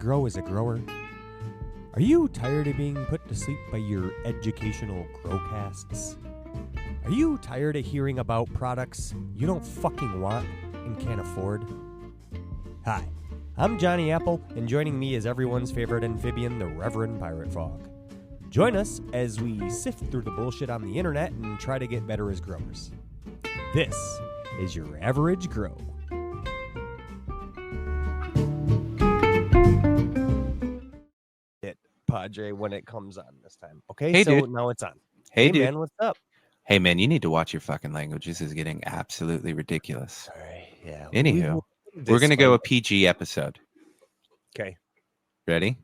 grow as a grower? Are you tired of being put to sleep by your educational growcasts? Are you tired of hearing about products you don't fucking want and can't afford? Hi, I'm Johnny Apple, and joining me is everyone's favorite amphibian, the Reverend Pirate Frog. Join us as we sift through the bullshit on the internet and try to get better as growers. This is your average grow. Padre, when it comes on this time. Okay, hey, so dude. Now it's on. Hey, dude. Man, what's up? Hey, man, you need to watch your fucking language. This is getting absolutely ridiculous. All right, yeah. Anywho, we're going to go a PG episode. Okay. Ready?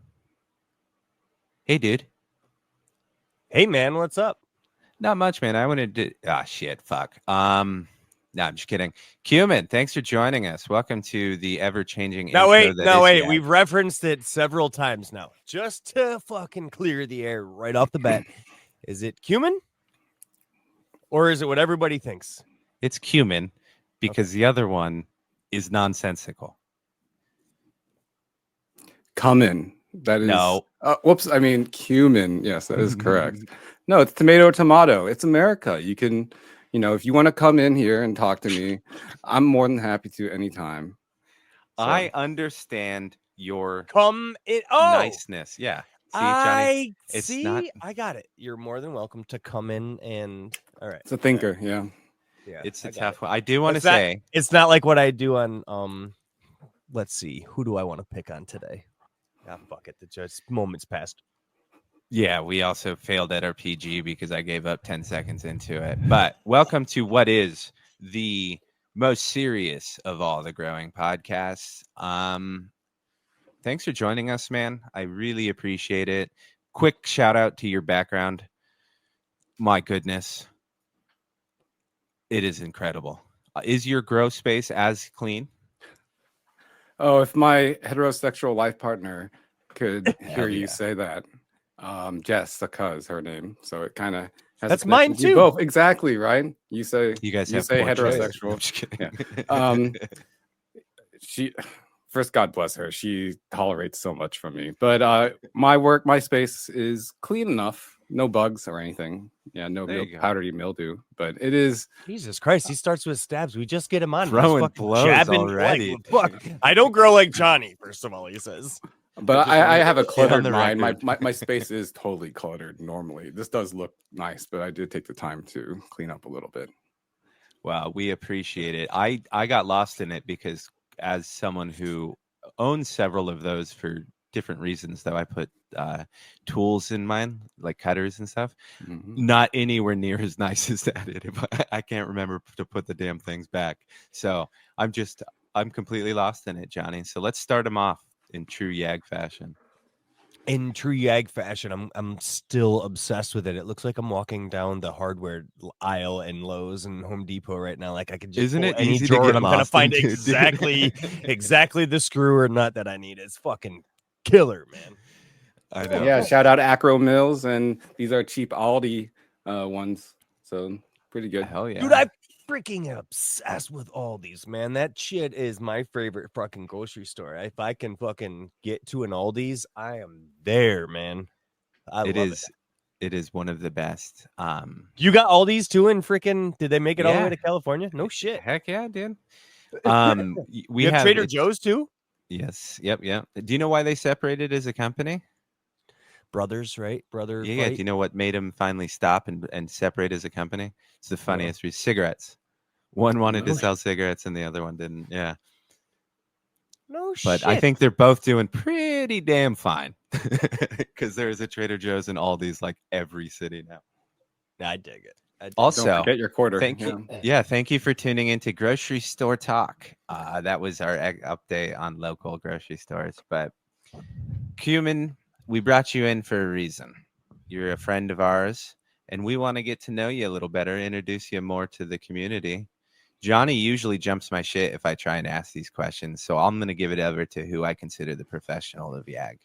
Hey, dude. Hey, man, what's up? Not much, man. I wanted to... shit, fuck. No, I'm just kidding. Cumin, thanks for joining us. Welcome to the ever-changing No, wait. Yag. We've referenced it several times now. Just to fucking clear the air right off the bat. Is it Cumin? Or is it what everybody thinks? It's Cumin, because the other one is nonsensical. Cumin. That is... No. Whoops. I mean, cumin. Yes, that is correct. No, it's tomato. It's America. You can... if you want to come in here and talk to me, I'm more than happy to anytime. So. I understand your niceness. Yeah. See, Johnny, I got it. You're more than welcome to come in and all right. It's a thinker, yeah. It's a tough one. I do want to say it's not like what I do on let's see, who do I want to pick on today? Fuck it. The just moments passed. Yeah, we also failed at our PG because I gave up 10 seconds into it. But welcome to what is the most serious of all the growing podcasts. Thanks for joining us, man. I really appreciate it. Quick shout out to your background. My goodness. It is incredible. Is your grow space as clean? Oh, if my heterosexual life partner could hear you say that. Jessica is her name, so it kind of has. That's mine too. Both exactly right. You say heterosexual. I'm just kidding. Yeah. She first, God bless her. She tolerates so much from me, but my space is clean enough. No bugs or anything. Yeah, no powdery mildew, but it is. Jesus Christ, he starts with stabs. We just get him on. Throwing blows already. Fuck. I don't grow like Johnny, first of all, he says. But I have a cluttered mind. My space is totally cluttered normally. This does look nice, but I did take the time to clean up a little bit. Wow, we appreciate it. I got lost in it because as someone who owns several of those for different reasons, though, I put tools in mine, like cutters and stuff. Mm-hmm. Not anywhere near as nice as that. I can't remember to put the damn things back. So I'm completely lost in it, Johnny. So let's start them off. In true Yag fashion. I'm still obsessed with it. It looks like I'm walking down the hardware aisle in Lowe's and Home Depot right now. Like I could just Isn't it any easy drawer to get and I'm gonna find exactly the screw or nut that I need. It's fucking killer, man. I know. Yeah, shout out Acro Mills, and these are cheap Aldi ones. So pretty good. Hell yeah. Dude, I'm freaking obsessed with all these, man. That shit is my favorite fucking grocery store. If I can fucking get to an Aldi's, I am there, man. It is one of the best. You got Aldi's too in freaking did they make it all the way to California? No shit. Heck yeah, dude. We have Trader Joe's too? Yes. Yep. Do you know why they separated as a company? Brothers, right? Yeah. Do you know what made them finally stop and separate as a company? It's the funniest. Cigarettes. One wanted to sell cigarettes and the other one didn't. Yeah. No shit. But I think they're both doing pretty damn fine because there is a Trader Joe's in Aldi's like every city now. I dig it. Also, don't forget your quarter. Thank you. Yeah, thank you for tuning into Grocery Store Talk. That was our update on local grocery stores. But Cumin, we brought you in for a reason. You're a friend of ours, and we want to get to know you a little better, introduce you more to the community. Johnny usually jumps my shit if I try and ask these questions, so I'm going to give it over to who I consider the professional of Yag.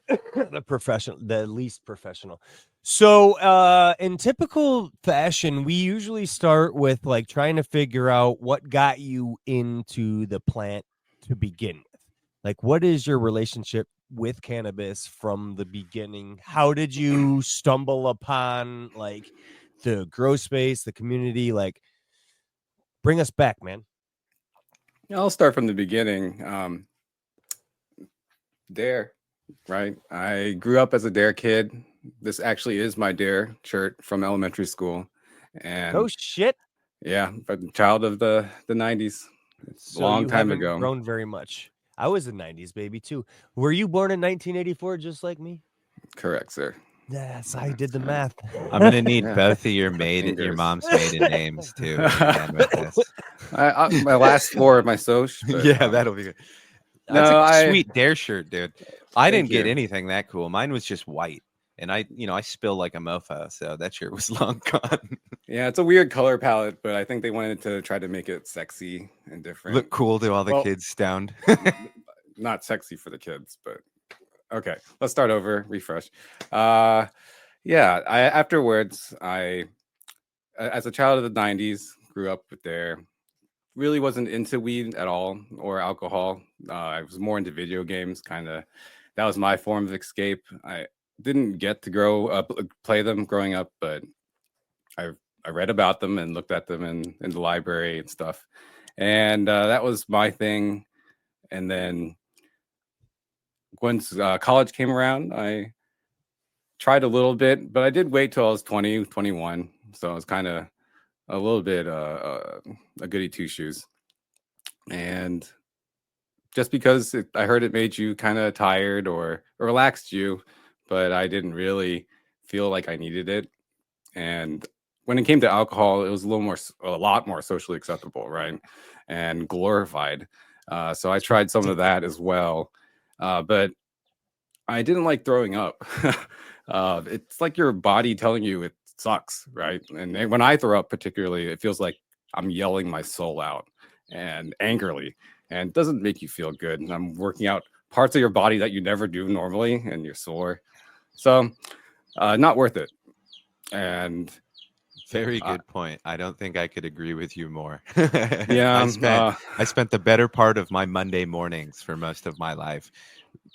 The least professional. So in typical fashion, we usually start with like trying to figure out what got you into the plant to begin with. Like, what is your relationship with cannabis from the beginning? How did you stumble upon like the grow space, the community? Like, bring us back, man. I'll start from the beginning. Dare, right? I grew up as a Dare kid. This actually is my Dare shirt from elementary school, and Oh shit! yeah, but child of the '90s, So long you time haven't ago. grown very much. I was a '90s baby too. Were you born in 1984, just like me? Correct, sir. Yes, I did the Right. math. I'm gonna need Yeah. both of your Fingers. mom's maiden names too when you're done with this. My last four of my Soch. But, Yeah, that'll be good. No, That's a sweet Dare shirt, dude. I Thank didn't get you. anything that cool. Mine was just white, and I spill like a mofo, so that shirt was long gone. Yeah, it's a weird color palette, but I think they wanted to try to make it sexy and different. Look cool to all the Well, kids stoned. Not sexy for the kids, but okay. Let's start over. Refresh. Yeah. Afterwards, as a child of the '90s, grew up with Dare. Really wasn't into weed at all or alcohol. I was more into video games. Kind of, that was my form of escape. I didn't get to grow up, play them growing up, but I read about them and looked at them in the library and stuff, and that was my thing. And then once college came around, I tried a little bit, but I did wait till I was 20, 21. So I was kind of a little bit a goody two shoes. And just because I heard it made you kind of tired or relaxed you, but I didn't really feel like I needed it. And when it came to alcohol, it was a lot more socially acceptable, right? And glorified. So I tried some of that as well. But I didn't like throwing up. It's like your body telling you it sucks, right? And when I throw up, particularly, it feels like I'm yelling my soul out and angrily, and it doesn't make you feel good. And I'm working out parts of your body that you never do normally, and you're sore. So, not worth it. And Very good point. I don't think I could agree with you more. yeah, I spent the better part of my Monday mornings for most of my life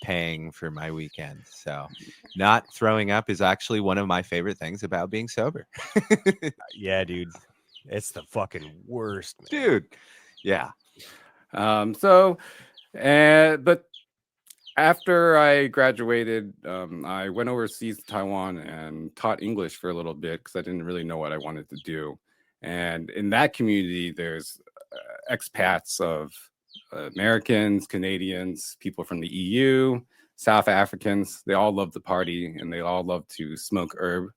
paying for my weekends. So not throwing up is actually one of my favorite things about being sober. Yeah, dude. It's the fucking worst, man. Dude. Yeah. But after I graduated, I went overseas to Taiwan and taught English for a little bit because I didn't really know what I wanted to do. And in that community, there's expats of Americans, Canadians, people from the EU, South Africans. They all love to party and they all love to smoke herb.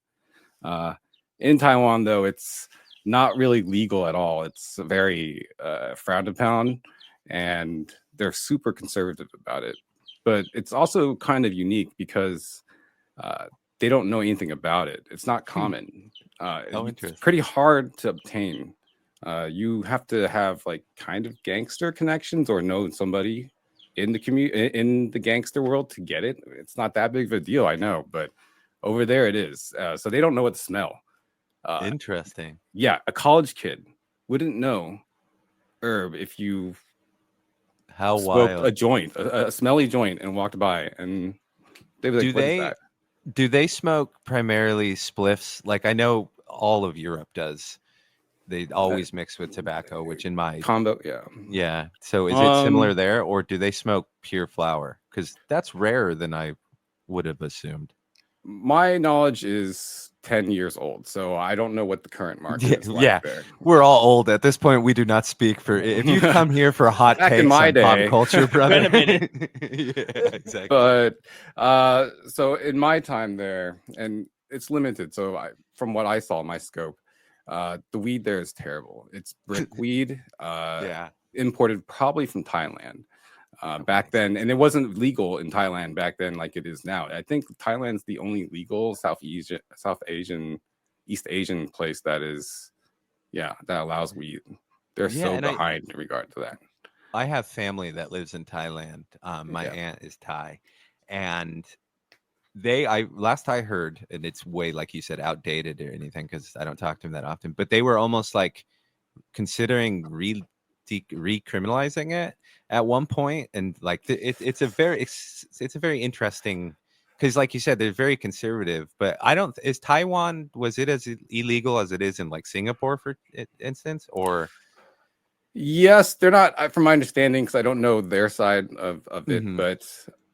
In Taiwan, though, it's not really legal at all. It's very frowned upon, and they're super conservative about it. But it's also kind of unique because they don't know anything about it. It's not common. It's pretty hard to obtain. You have to have like kind of gangster connections or know somebody in the in the gangster world to get it. It's not that big of a deal, I know, but over there it is. So they don't know what to smell. Interesting. Yeah, a college kid wouldn't know herb if you smoked a joint, a smelly joint, and walked by, and they'd be like, "What is that?" Do they smoke primarily spliffs? Like I know all of Europe does. They always mix with tobacco, which in my combo, yeah. So is it similar there, or do they smoke pure flower? Because that's rarer than I would have assumed. My knowledge is 10 years old, so I don't know what the current market is like there. We're all old at this point. We do not speak for. If you come here for hot takes on pop culture, brother. Been a minute. Yeah, exactly. But so in my time there, and it's limited. So from what I saw, my scope, the weed there is terrible. It's brick weed. Imported probably from Thailand. Back then, and it wasn't legal in Thailand back then like it is now. I think Thailand's the only legal East Asian place that allows weed. They're so behind in regard to that. I have family that lives in Thailand. My aunt is Thai, and last I heard, and it's way, like you said, outdated or anything because I don't talk to them that often, but they were almost like considering recriminalizing it at one point, and like it's a very interesting, because like you said, they're very conservative. But I don't. Is Taiwan, was it as illegal as it is in like Singapore, for instance, or? Yes, they're not, from my understanding, because I don't know their side of it, Mhm. but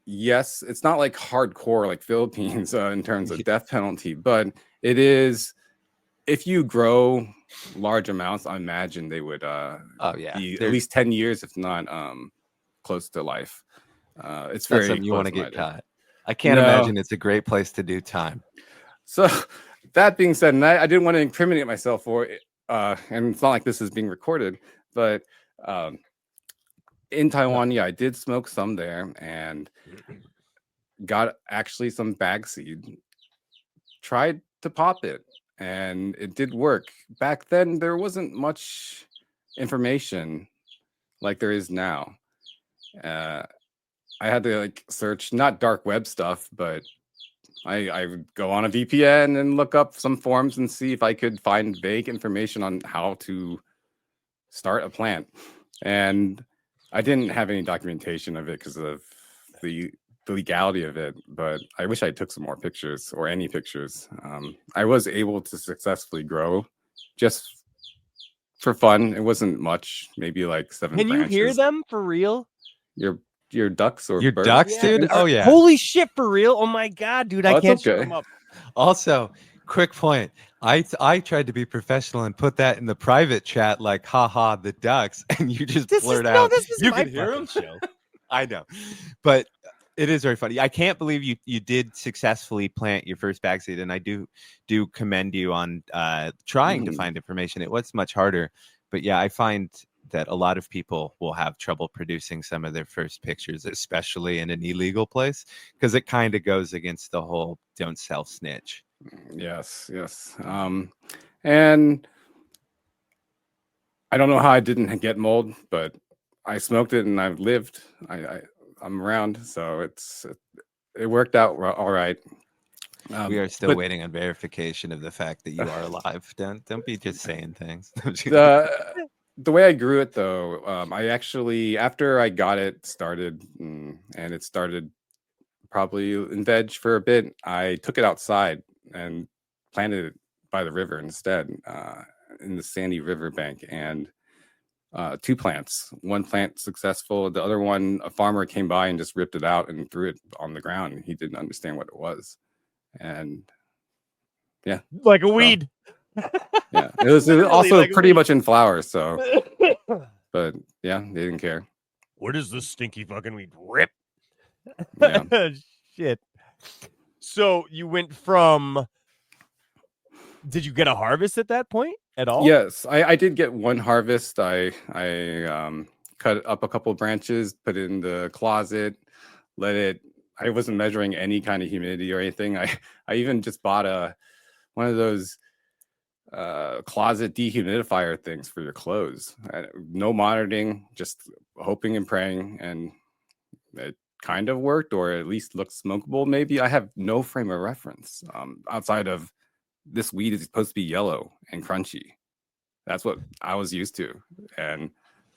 yes, it's not like hardcore like Philippines in terms of death penalty, but it is, if you grow large amounts, I imagine they would Oh yeah, be at least 10 years, if not close to life. It's not very something you want to get close-minded. caught. I can't No. imagine it's a great place to do time. So that being said, and I didn't want to incriminate myself for it, and it's not like this is being recorded, but in Taiwan, yeah, I did smoke some there and got actually some bag seed. Tried to pop it, and it did work. Back then, there wasn't much information like there is now. I had to like search, not dark web stuff, but I would go on a VPN and look up some forums and see if I could find vague information on how to start a plant. And I didn't have any documentation of it because of the legality of it, but I wish I took some more pictures or any pictures. I was able to successfully grow just for fun. It wasn't much, maybe like 7 Can branches. you hear them for real? Your ducks or Your birds? ducks, dude? Oh yeah. Holy shit, for real? Oh my god, dude, I it's can't shut okay. them up. Also, quick point. I tried to be professional and put that in the private chat, like, haha, the ducks, and you just blurt out. this is You my can hear fucking them. show. I know, but it is very funny. I can't believe you did successfully plant your first bag seed, and I do commend you on trying to find information. It was much harder, but yeah, I find that a lot of people will have trouble producing some of their first pictures, especially in an illegal place, because it kind of goes against the whole don't self snitch. Yes. And I don't know how I didn't get mold, but I smoked it and I've lived. I'm around, so it worked out all right. We are still waiting on verification of the fact that you are alive. Don't be just saying things. The way I grew it, though, I actually, after I got it started, and it started probably in veg for a bit, I took it outside and planted it by the river instead, in the sandy riverbank, and 2 plants. One plant successful. The other one, a farmer came by and just ripped it out and threw it on the ground. He didn't understand what it was, and yeah, Like a weed. yeah, it was also like pretty much in flower. So, but yeah, they didn't care. What is this stinky fucking weed? Rip. Yeah. Shit. So you went from. Did you get a harvest at that point at all? Yes, I did get one harvest. I cut up a couple of branches, put it in the closet, let it. I wasn't measuring any kind of humidity or anything. I even just bought one of those closet dehumidifier things for your clothes. No monitoring, just hoping and praying, and it kind of worked, or at least looked smokable. Maybe I have no frame of reference outside of this weed is supposed to be yellow and crunchy. That's what I was used to, and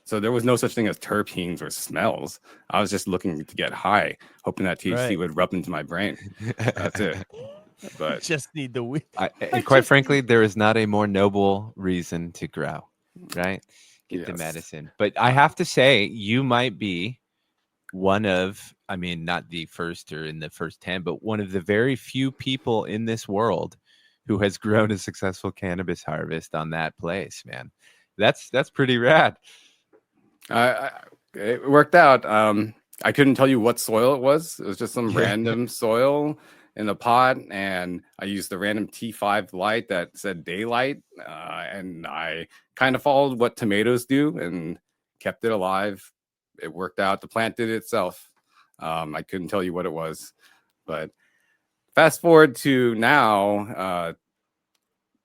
so there was no such thing as terpenes or smells. I was just looking to get high, hoping that THC would rub into my brain. That's it. But just need the weed. And quite frankly, there is not a more noble reason to grow, right? Get the medicine. But I have to say, you might be one of, I mean, not the first or in the first 10, but one of the very few people in this world who has grown a successful cannabis harvest on that place, man. That's pretty rad. It worked out. I couldn't tell you what soil it was. It was just some random soil in a pot, and I used the random T5 light that said daylight, and I kind of followed what tomatoes do and kept it alive. It worked out. The plant did it itself. I couldn't tell you what it was, but fast forward to now,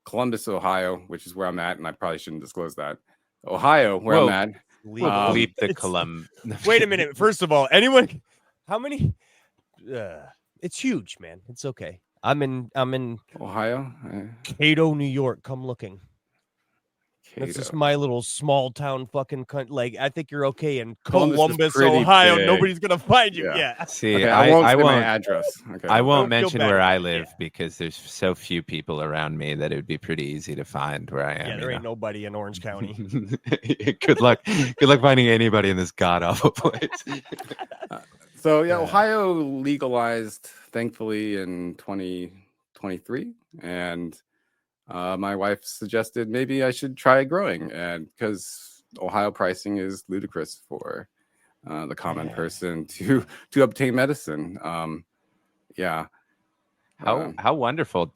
Columbus, Ohio, which is where I'm at, and I probably shouldn't disclose that. Ohio, where I'm at. Bleep the Colum. Wait a minute. First of all, anyone? How many? It's huge, man. It's okay. I'm in Ohio, Cato, New York. Come looking. That's just my little small town fucking like I think you're okay in Columbus is Columbus, pretty Ohio. big. Nobody's gonna find you. Yeah. Yeah. See, Okay, I won't say won't. my address. Okay. I won't Don't feel mention bad where about I it, live yeah. because there's so few people around me that it would be pretty easy to find where I am. Yeah, there ain't nobody in Orange County. Good luck. Good luck finding anybody in this god awful place. So yeah, Ohio legalized thankfully in 2023, and my wife suggested maybe I should try growing, and because Ohio pricing is ludicrous for the common person to obtain medicine. Yeah. How wonderful.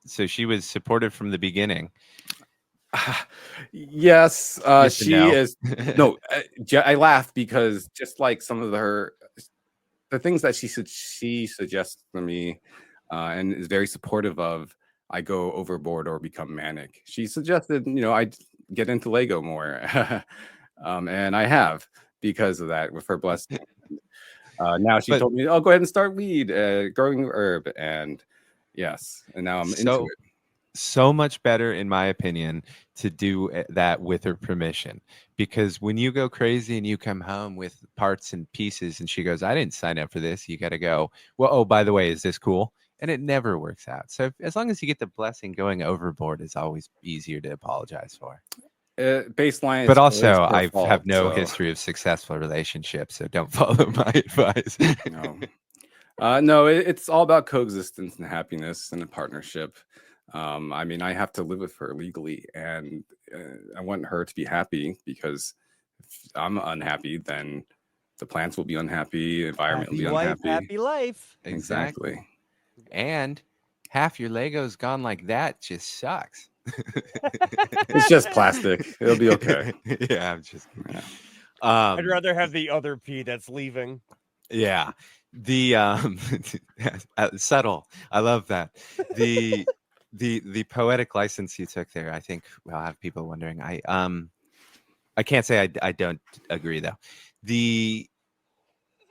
So she was supportive from the beginning. Yes, Yes and she no. is. No, I laugh because just like some of the things that she suggests to me, and is very supportive of, I go overboard or become manic. She suggested, I get into Lego more, and I have because of that with her blessing. Now she told me, "Oh, go ahead and start weed, growing herb," and yes, and now I'm into it. So much better, in my opinion, to do that with her permission, because when you go crazy and you come home with parts and pieces and she goes, I didn't sign up for this, you got to go, well, oh, by the way, is this cool? And it never works out. So as long as you get the blessing, going overboard is always easier to apologize for. Baseline, but also I fault, have no history of successful relationships, so don't follow my advice. No, it's all about coexistence and happiness and a partnership. I mean, I have to live with her legally, and I want her to be happy, because if I'm unhappy, then the plants will be unhappy, environment will be unhappy. Happy life. Exactly. And half your Legos gone like that just sucks. It's just plastic. It'll be okay. Yeah, I'm just. Yeah. I'd rather have the other P that's leaving. Yeah, the subtle. I love that. The poetic license you took there. I think we'll have people wondering. I can't say I don't agree though. The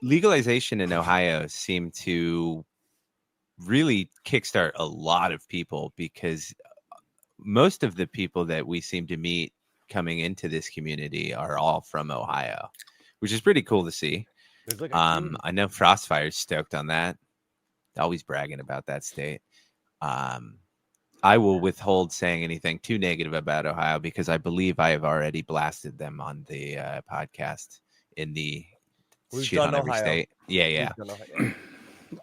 legalization in Ohio seemed to really kickstart a lot of people, because most of the people that we seem to meet coming into this community are all from Ohio, which is pretty cool to see. I know Frostfire's stoked on that. Always bragging about that state. I will withhold saying anything too negative about Ohio, because I believe I have already blasted them on the podcast in the shit on every state. Yeah.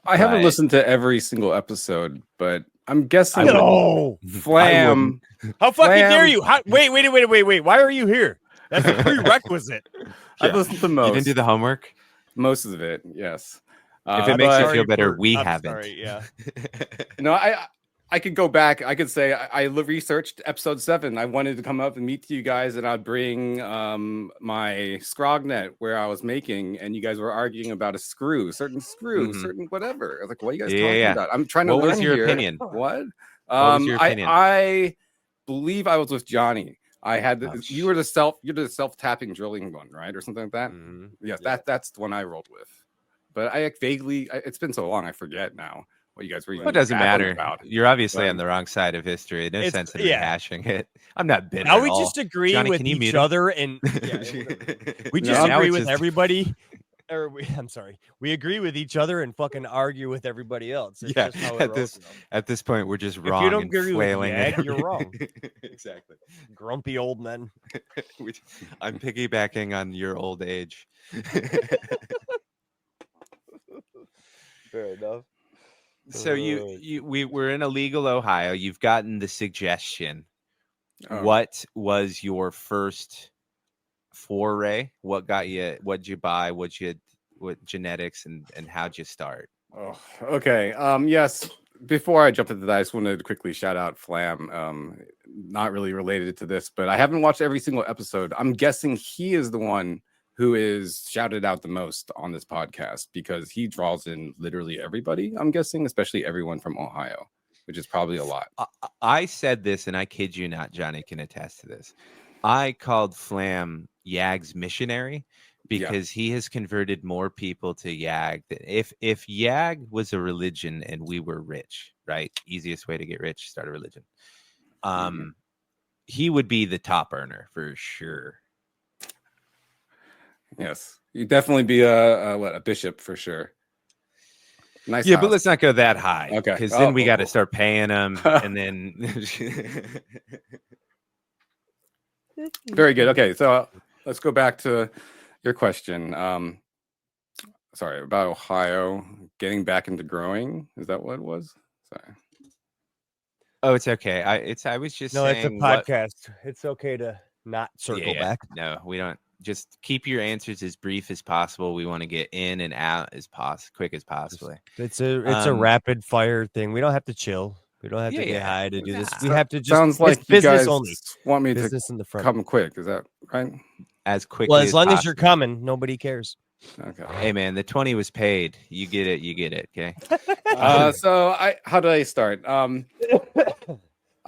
I haven't listened to every single episode, but I'm guessing. No, Flam. How fucking dare you? Wait. Why are you here? That's a prerequisite. I've listened to most. You didn't do the homework? Most of it, yes. If it makes you feel better, we haven't. Sorry, yeah. No, I could go back. I could say I researched episode 7. I wanted to come up and meet you guys, and I'd bring my Scrognet where I was making, and you guys were arguing about a certain whatever. I was like, what are you guys talking about? I'm trying to learn. What was your here. opinion? What? What was your opinion? I believe I was with Johnny. I had you're the self-tapping drilling one, right? Or something like that. Mm-hmm. Yes, that's the one I rolled with. But I vaguely, it's been so long, I forget now what you guys were. It doesn't matter. About. You're obviously on the wrong side of history. No sense in rehashing it. I'm not bitter. Now we just agree Johnny, with each other, and we just agree with everybody. I'm sorry. We agree with each other and fucking argue with everybody else. It's just how it at this point, we're just wrong. If you don't agree flailing with Yag, you're wrong. Exactly. Grumpy old men. I'm piggybacking on your old age. Fair enough. So we were in illegal Ohio. You've gotten the suggestion. What was your first foray? What got you? What'd you buy? What genetics and how'd you start? Oh, okay. Yes. Before I jump into that, I just wanted to quickly shout out Flam. Not really related to this, but I haven't watched every single episode. I'm guessing he is the one who is shouted out the most on this podcast, because he draws in literally everybody, I'm guessing, especially everyone from Ohio, which is probably a lot. I said this, and I kid you not, Johnny can attest to this. I called Flam Yag's missionary, because he has converted more people to Yag. If Yag was a religion and we were rich, right? Easiest way to get rich, start a religion. he would be the top earner for sure. Yes, you'd definitely be a bishop for sure. Nice. Yeah, house. but let's not go that high. Okay. Because then we got to start paying him, and then. Very good. Okay, so let's go back to your question. Sorry, about Ohio getting back into growing. Is that what it was? Sorry. Oh, it's okay. I was just saying. It's a podcast. It's okay to not circle back. No, we don't. Just keep your answers as brief as possible. We want to get in and out as quick as possible. It's a rapid fire thing. We don't have to chill. We don't have to get high to do this. We have to just. Sounds like you business guys only. Want me business to in the front. come quick? Is that right? As quickly. Well, as long possible. as you're coming, nobody cares. Okay. Hey man, the 20 was paid. You get it. You get it. Okay. So how did I start?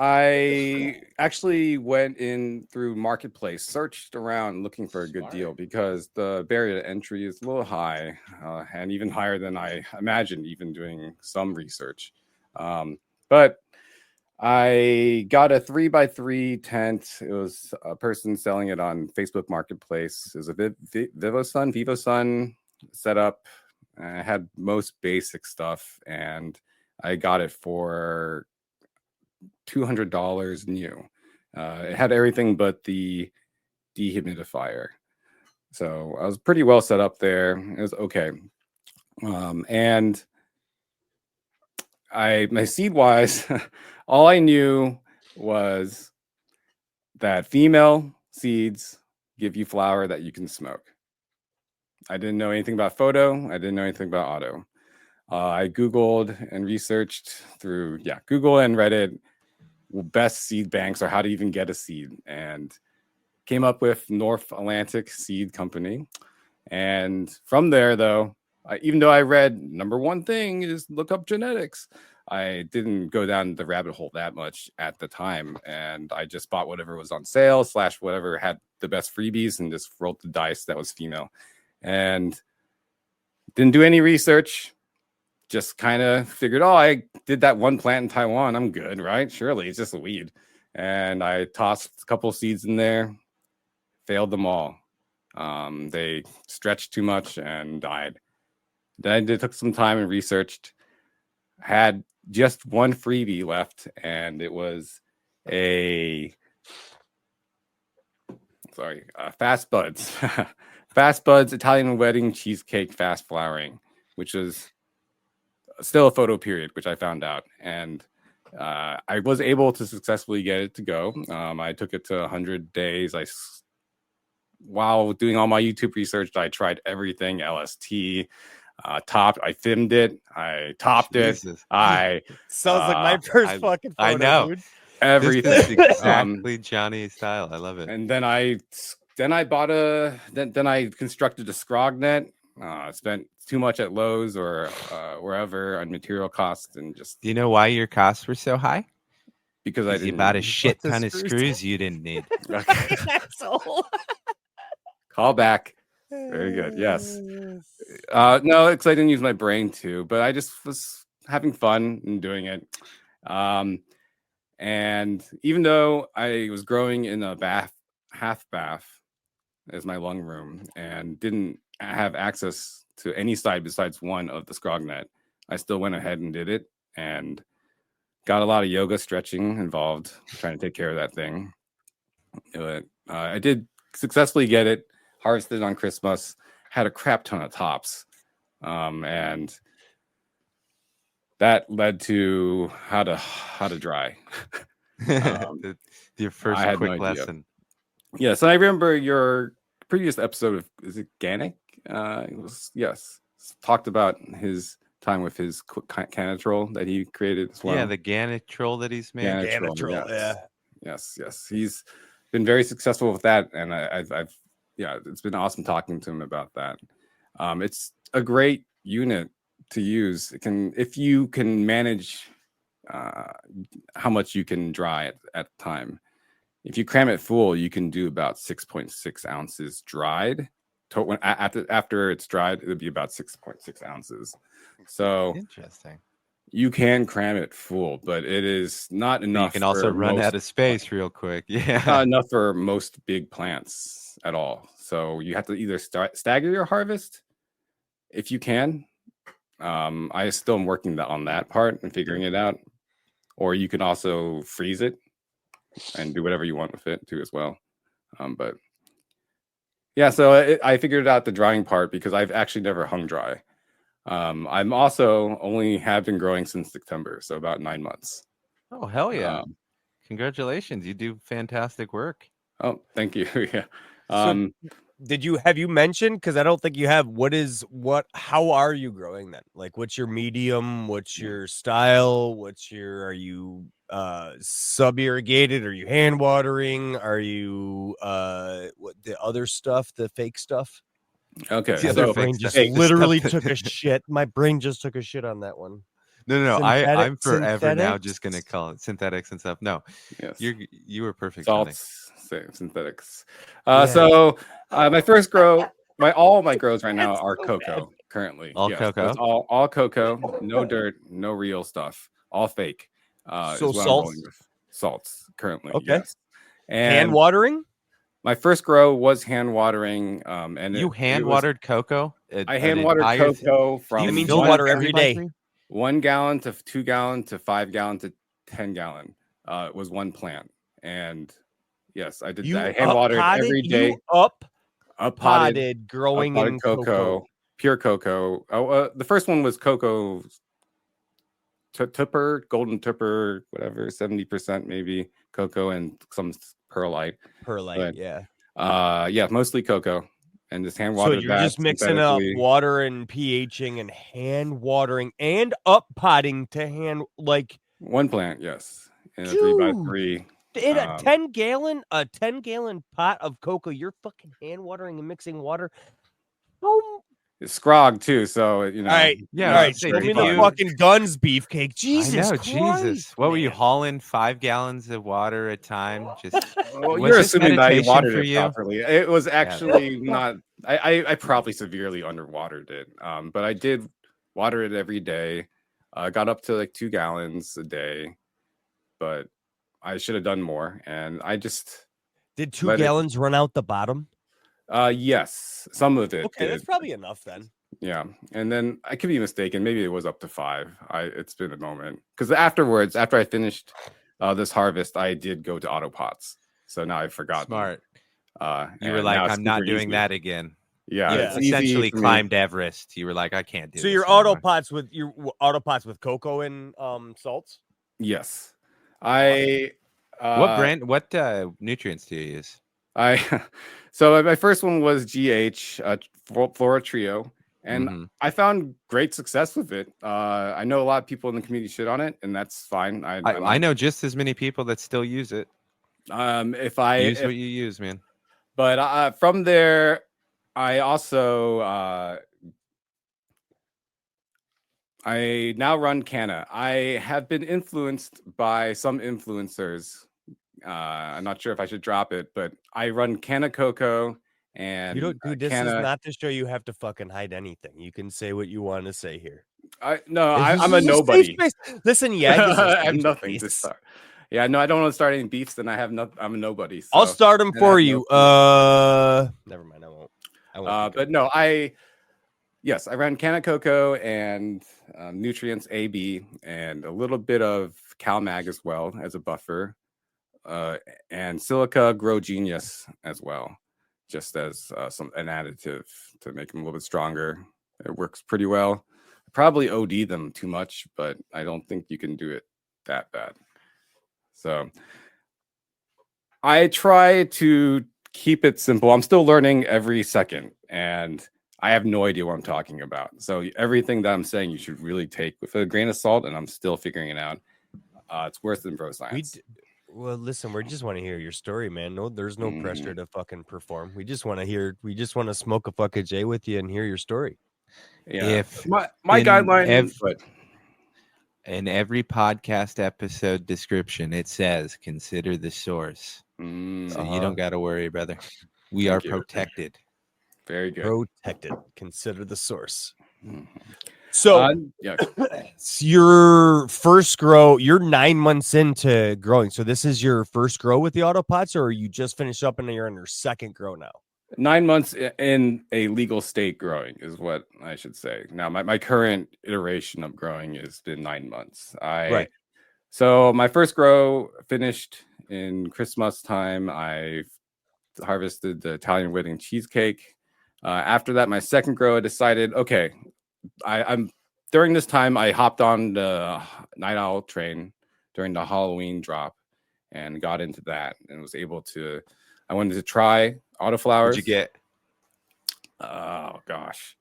I actually went in through Marketplace, searched around looking for a good deal because the barrier to entry is a little high, and even higher than I imagined, even doing some research. But I got a 3x3 tent. It was a person selling it on Facebook Marketplace. It was a VivoSun setup. I had most basic stuff, and I got it for $200 new. It had everything but the dehumidifier, so I was pretty well set up there. It was okay. And my seed wise, all I knew was that female seeds give you flower that you can smoke. I didn't know anything about photo. I didn't know anything about auto. I Googled and researched through Google and Reddit best seed banks or how to even get a seed, and came up with North Atlantic Seed Company. And from there, though, even though I read number one thing is look up genetics, I didn't go down the rabbit hole that much at the time, and I just bought whatever was on sale / whatever had the best freebies and just rolled the dice that was female, and didn't do any research. Just kind of figured, I did that one plant in Taiwan, I'm good, right? Surely it's just a weed. And I tossed a couple seeds in there, failed them all. They stretched too much and died. Then I took some time and researched, had just one freebie left, and it was Fast Buds. Fast Buds Italian Wedding Cheesecake Fast Flowering, which was still a photo period, which I found out. And I was able to successfully get it to go. I took it to 100 days. While doing all my YouTube research, I tried everything, LST, I filmed it, I topped it. Sounds like my first fucking photo, I know. dude. Everything. This is exactly Johnny's style. I love it. And then I bought then I constructed a scrognet. Spent too much at Lowe's or wherever on material costs, and just. Do you know why your costs were so high? Because I didn't bought a shit ton of screws you didn't need. Asshole. Call back. Very good. Yes. No, because I didn't use my brain too, but I just was having fun and doing it. And even though I was growing in a half bath as my lung room and didn't have access to any side besides one of the scrognet, I still went ahead and did it and got a lot of yoga stretching involved trying to take care of that thing. I did successfully get it harvested on Christmas, had a crap ton of tops, and that led to how to dry. Your first quick lesson. Yes, I remember your previous episode of, is it Gannick? It was, yes, talked about his time with his Canatrol that he created as well. Yeah, the Canatrol that he's made. Canatrol, yes. He's been very successful with that, and I've it's been awesome talking to him about that. It's a great unit to use. It can, if you can manage how much you can dry at the time. If you cram it full, you can do about 6.6 ounces dried. After it's dried, it'll be about 6.6 ounces. So interesting. You can cram it full, but it is not enough. You can also run out of space real quick. Yeah, not enough for most big plants at all. So you have to either stagger your harvest if you can. I still am working on that part and figuring it out. Or you can also freeze it and do whatever you want with it too as well. But yeah, so I figured out the drying part because I've actually never hung dry. I'm also only have been growing since September, so about 9 months. Oh, hell yeah. Congratulations. You do fantastic work. Oh, thank you. Yeah. So have you mentioned, because I don't think you have, how are you growing then? Like, what's your medium? What's your style? Are you sub irrigated? Are you hand watering? Are you what the other stuff, the fake stuff? Okay. The other brain just literally took a shit. My brain just took a shit on that one. No. I'm forever now just gonna call it synthetics and stuff. No, yes, you were perfect. Salts, synthetics. So my first grow, all my grows right now are cocoa currently. All cocoa. It's all cocoa. No dirt, no real stuff. All fake. So salts, salts currently. Okay. Yes. And hand watering. My first grow was hand watering. And you hand watered cocoa. I hand watered cocoa from. That means you water every day. 1 gallon to 2 gallon to 5 gallon to 10 gallon. It was one plant, and yes, I did that. I hand watered every day. Up potted, growing in cocoa, pure cocoa. The first one was cocoa. Tupper, golden tupper, whatever, 70% maybe cocoa and some perlite. Yeah, mostly cocoa. And just hand water. So you're just mixing up water and pHing and hand watering and up potting to hand like one plant, yes. In a 3x3. In a 10-gallon pot of cocoa, you're fucking hand watering and mixing water. Oh, it's scrog too, so you know. All right, yeah. All right, show me the fucking guns, beefcake. Jesus Christ, Jesus. What were you hauling 5 gallons of water at a time? Just you're assuming that I watered it properly. It was actually not. I probably severely underwatered it. But I did water it every day. Got up to like 2 gallons a day, but I should have done more. And I just did 2 gallons run out the bottom? Yes, some of it. Okay, that's probably enough then. Yeah, and then I could be mistaken. Maybe it was up to 5. It's been a moment because afterwards, after I finished this harvest, I did go to auto pots. So now I've forgotten. Smart. You were like, I'm not doing that again. Yeah, it's essentially climbed Everest. You were like, I can't do. So your auto pots with cocoa and salts. Yes, what brand? What nutrients do you use? So my first one was GH Flora Trio, and I found great success with it. I know a lot of people in the community shit on it, and that's fine. I know just as many people that still use it. If what you use, man. But from there, I also I now run Canna. I have been influenced by some influencers. I'm not sure if I should drop it, but I run Canna Cocoa and you don't. Dude, this is not to show you have to fucking hide anything. You can say what you want to say here. I'm a nobody. Listen, I have nothing to start. Yeah, no, I don't want to start any beefs. Then I have no. I'm a nobody. So, I'll start them for you. Never mind. I won't. But no, yes, I ran Canna Cocoa and Nutrients AB and a little bit of CalMag as well as a buffer. And Silica Grow Genius as well, just as an additive to make them a little bit stronger. It works pretty well. I probably OD them too much, but I don't think you can do it that bad. So I try to keep it simple. I'm still learning every second, and I have no idea what I'm talking about. So everything that I'm saying, you should really take with a grain of salt, and I'm still figuring it out. It's worse than bro science. Well, listen, we just want to hear your story, man. No, there's no pressure to fucking perform. We just want to smoke a fucking J with you and hear your story. Yeah. If my guideline in every podcast episode description, it says consider the source. So you don't got to worry, brother. We are protected. Very good. Protected. Consider the source. So Yeah. it's your first grow, you're 9 months into growing. So this is your first grow with the autopots, or you just finished up and you're in your second grow now? 9 months in a legal state growing is what I should say. Now, my current iteration of growing has been 9 months. Right. So my first grow finished in Christmas time. I harvested the Italian wedding cheesecake. After that, my second grow, I decided, okay, I'm during this time I hopped on the night owl train during the Halloween drop and got into that and was able to. I wanted to try autoflowers. What'd you get? Oh gosh,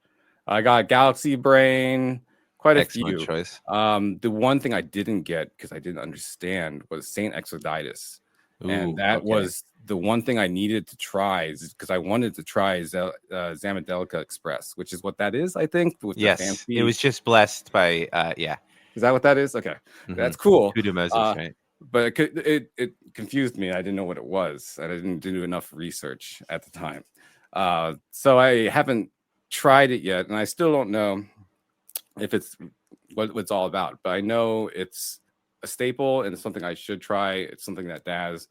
I got Galaxy Brain, quite a Excellent few. choice. The one thing I didn't get because I didn't understand was Saint Exoditis, and that was the one thing I needed to try because I wanted to try Zamadelica Express, which is what that is, I think. With Yes, the fancy... it was just blessed by yeah. Is that what that is? Okay, that's cool. Kudu Moses, right? But it confused me. I didn't know what it was. I didn't do enough research at the time. So I haven't tried it yet, and I still don't know if it's what it's all about. But I know it's a staple and it's something I should try. It's something that Daz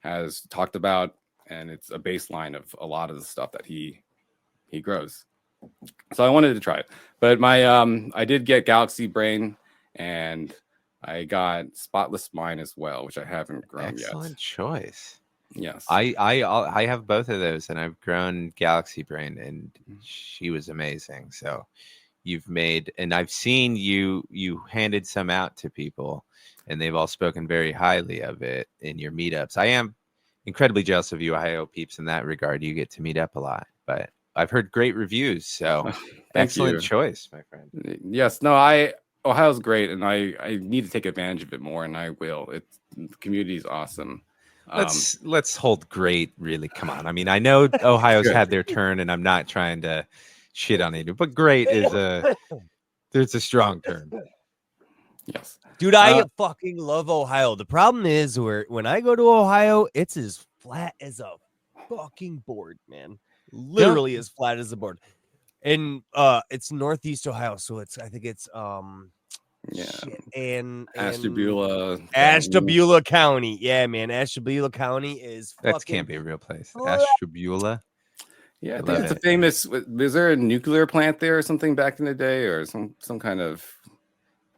has talked about, and it's a baseline of a lot of the stuff that he grows. So I wanted to try it. But my I did get Galaxy Brain, and I got Spotless Mine as well, which I haven't grown yet. Excellent choice. Yes, I have both of those, and I've grown Galaxy Brain, and she was amazing. So you've made, and I've seen you handed some out to people, and they've all spoken very highly of it in your meetups. I am incredibly jealous of you, Ohio peeps, in that regard. You get to meet up a lot, but I've heard great reviews. So excellent choice, my friend. Yes, no, Ohio's great, and I need to take advantage of it more, and I will. The community is awesome. Let's hold great. Really, come on. I mean, I know Ohio's had their turn, and I'm not trying to shit on it, but great is there's a strong term. Yes, dude, I fucking love Ohio. The problem is when I go to Ohio, it's as flat as a fucking board, man. Literally as flat as a board. And it's Northeast Ohio, so I think it's and Ashtabula County. Yeah, man. Ashtabula County is that can't be a real place. Ashtabula. Yeah, I think it's a famous. Is there a nuclear plant there or something back in the day, or some kind of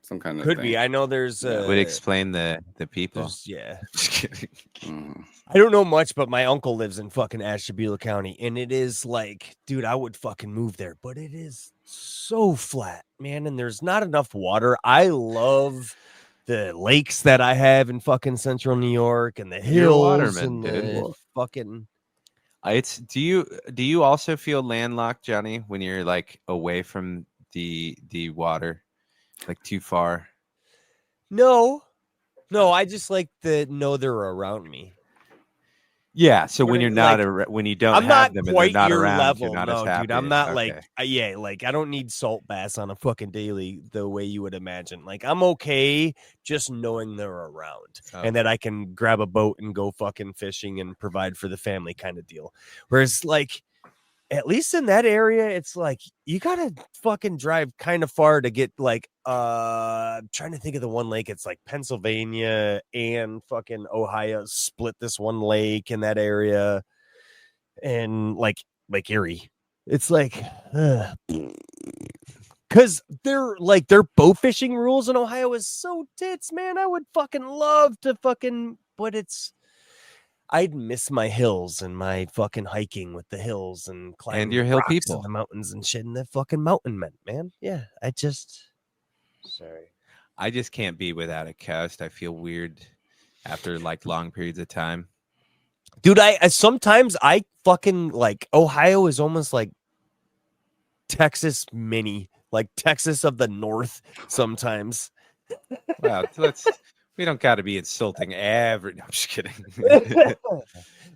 could thing. Be. I know there's would explain the people. Yeah. Just kidding. I don't know much, but my uncle lives in fucking Ashtabula County, and it is like, dude, I would fucking move there, but it is so flat, man, and there's not enough water. I love the lakes that I have in fucking central New York and the hills and the fucking. Do you also feel landlocked, Johnny, when you're like away from the water, like too far? No, I just like to know they're around me. Yeah, so when you're not when you don't have them and they're not around, level. You're not as happy. Dude, I'm not like I don't need salt baths on a fucking daily the way you would imagine. Like I'm okay just knowing they're around and that I can grab a boat and go fucking fishing and provide for the family kind of deal. Whereas like at least in that area, it's like you gotta fucking drive kind of far to get like I'm trying to think of the one lake. It's like Pennsylvania and fucking Ohio split this one lake in that area, and like Lake Erie. It's like because their bow fishing rules in Ohio is so tits, man. I would fucking love to but I'd miss my hills and my fucking hiking with the hills and climbing and your hill people in the mountains and shit. And the fucking mountain men, man. Yeah, I just can't be without a coast. I feel weird after like long periods of time. Dude, I sometimes I fucking like Ohio is almost like Texas mini, like Texas of the North sometimes. Wow, we don't got to be insulting every. No, I'm just kidding.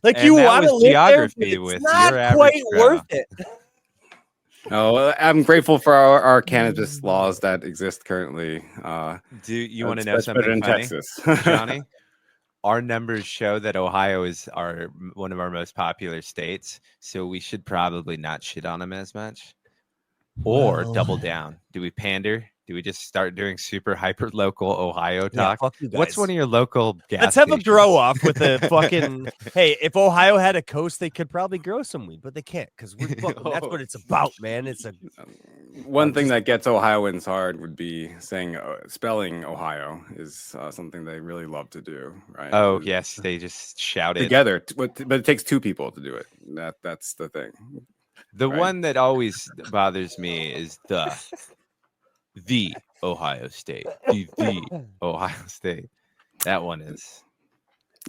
Like you want to live geography there, with it's not your quite worth it. Oh, I'm grateful for our cannabis laws that exist currently. Do you want to know something funny, Texas. Johnny? Our numbers show that Ohio is one of our most popular states, so we should probably not shit on them as much. or Well, double down? Do we pander? Do we just start doing super hyper local Ohio yeah, talk? fuck you guys. What's one of your local gas Let's have a stations? grow off with a fucking. Hey, if Ohio had a coast, they could probably grow some weed, but they can't because we're fucking. That's what it's about, man. It's a One thing just- that gets Ohioans hard would be saying spelling Ohio is something they really love to do, right? Oh yes, they just shout it together, but it takes two people to do it. That's the thing. The right? one that always bothers me is the Ohio State. The Ohio State. That one is.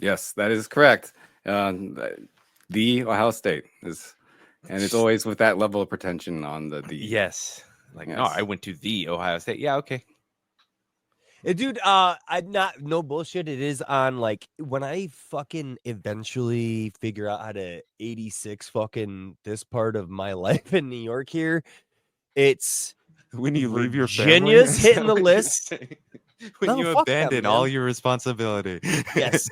Yes, that is correct. The Ohio State is, and it's always with that level of pretension on the. Yes. Like, no, Yes. I went to the Ohio State. Yeah, okay. Dude, I'm not no bullshit. It is on like when I fucking eventually figure out how to 86 fucking this part of my life in New York here. It's When you leave your Virginia's family, hitting the list. when No, you fuck them, abandon man. all your responsibility. Yes.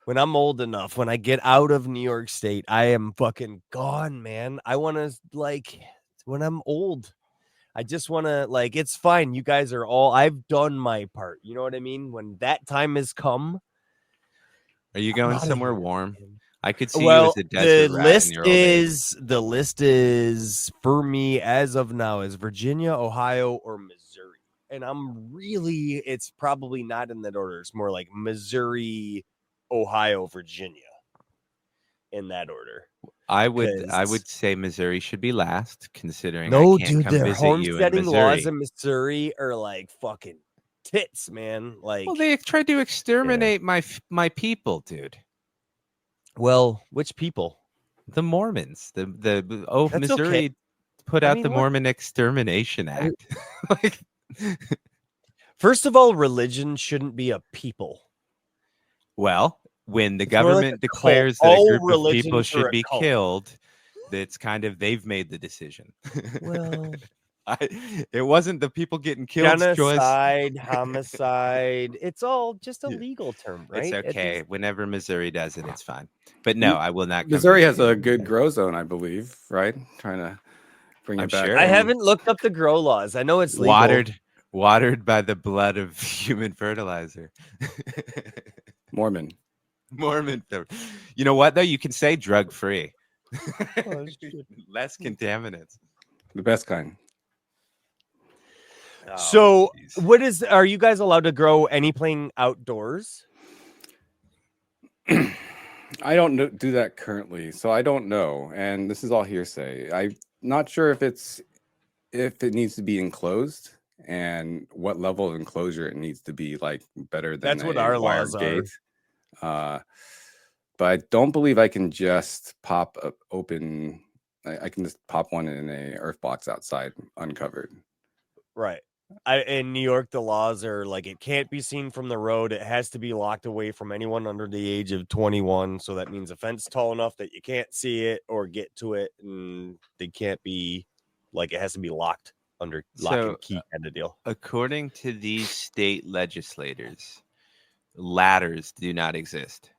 When I'm old enough, when I get out of New York State, I am fucking gone, man. I want to like when I'm old. I just want to like it's fine. You guys are all I've done my part. You know what I mean? When that time has come, Are you I'm going outta somewhere here, warm? man. I could see Well, you as a desert the rat in list your old age. is for me as of now is Virginia, Ohio, or Missouri. And it's probably not in that order. It's more like Missouri, Ohio, Virginia in that order. I 'Cause- would say Missouri should be last, considering No, I can't dude, come their visit you in homesteading laws Missouri. in Missouri are like fucking tits, man. Like, Well, they tried to exterminate my people, dude. which people? The Mormons. That's Missouri okay. put I out mean, the look- Mormon Extermination Act. Like, First of all, religion shouldn't be a people. well, when the It's more like government a cult. declares that a All group of people religions are should a be cult. killed, that's kind of they've made the decision. Well, It wasn't the people getting killed choice. genocide, homicide, it's all just a Yeah. legal term, right? It's okay. just- Whenever Missouri does it, it's fine. But no, I will not. Come Missouri visit has you a in good Missouri. grow zone, I believe. Right, trying to bring I'm it back. sure. I from- haven't looked up the grow laws. I know it's legal. Watered by the blood of human fertilizer. Mormon. Mormon. You know what though? You can say drug free. Oh, shit. Less contaminants. The best kind. Oh, So, jeez. are you guys allowed to grow anything outdoors? I don't do that currently, so I don't know. And this is all hearsay. I'm not sure if it needs to be enclosed and what level of enclosure it needs to be, like better than That's what a our wire laws are. gate. But I don't believe I can just pop open. I can just pop one in a earth box outside uncovered. Right. In New York, the laws are like it can't be seen from the road. It has to be locked away from anyone under the age of 21. So that means a fence tall enough that you can't see it or get to it, and they can't be like it has to be locked under lock and key kind of deal. According to these state legislators, ladders do not exist.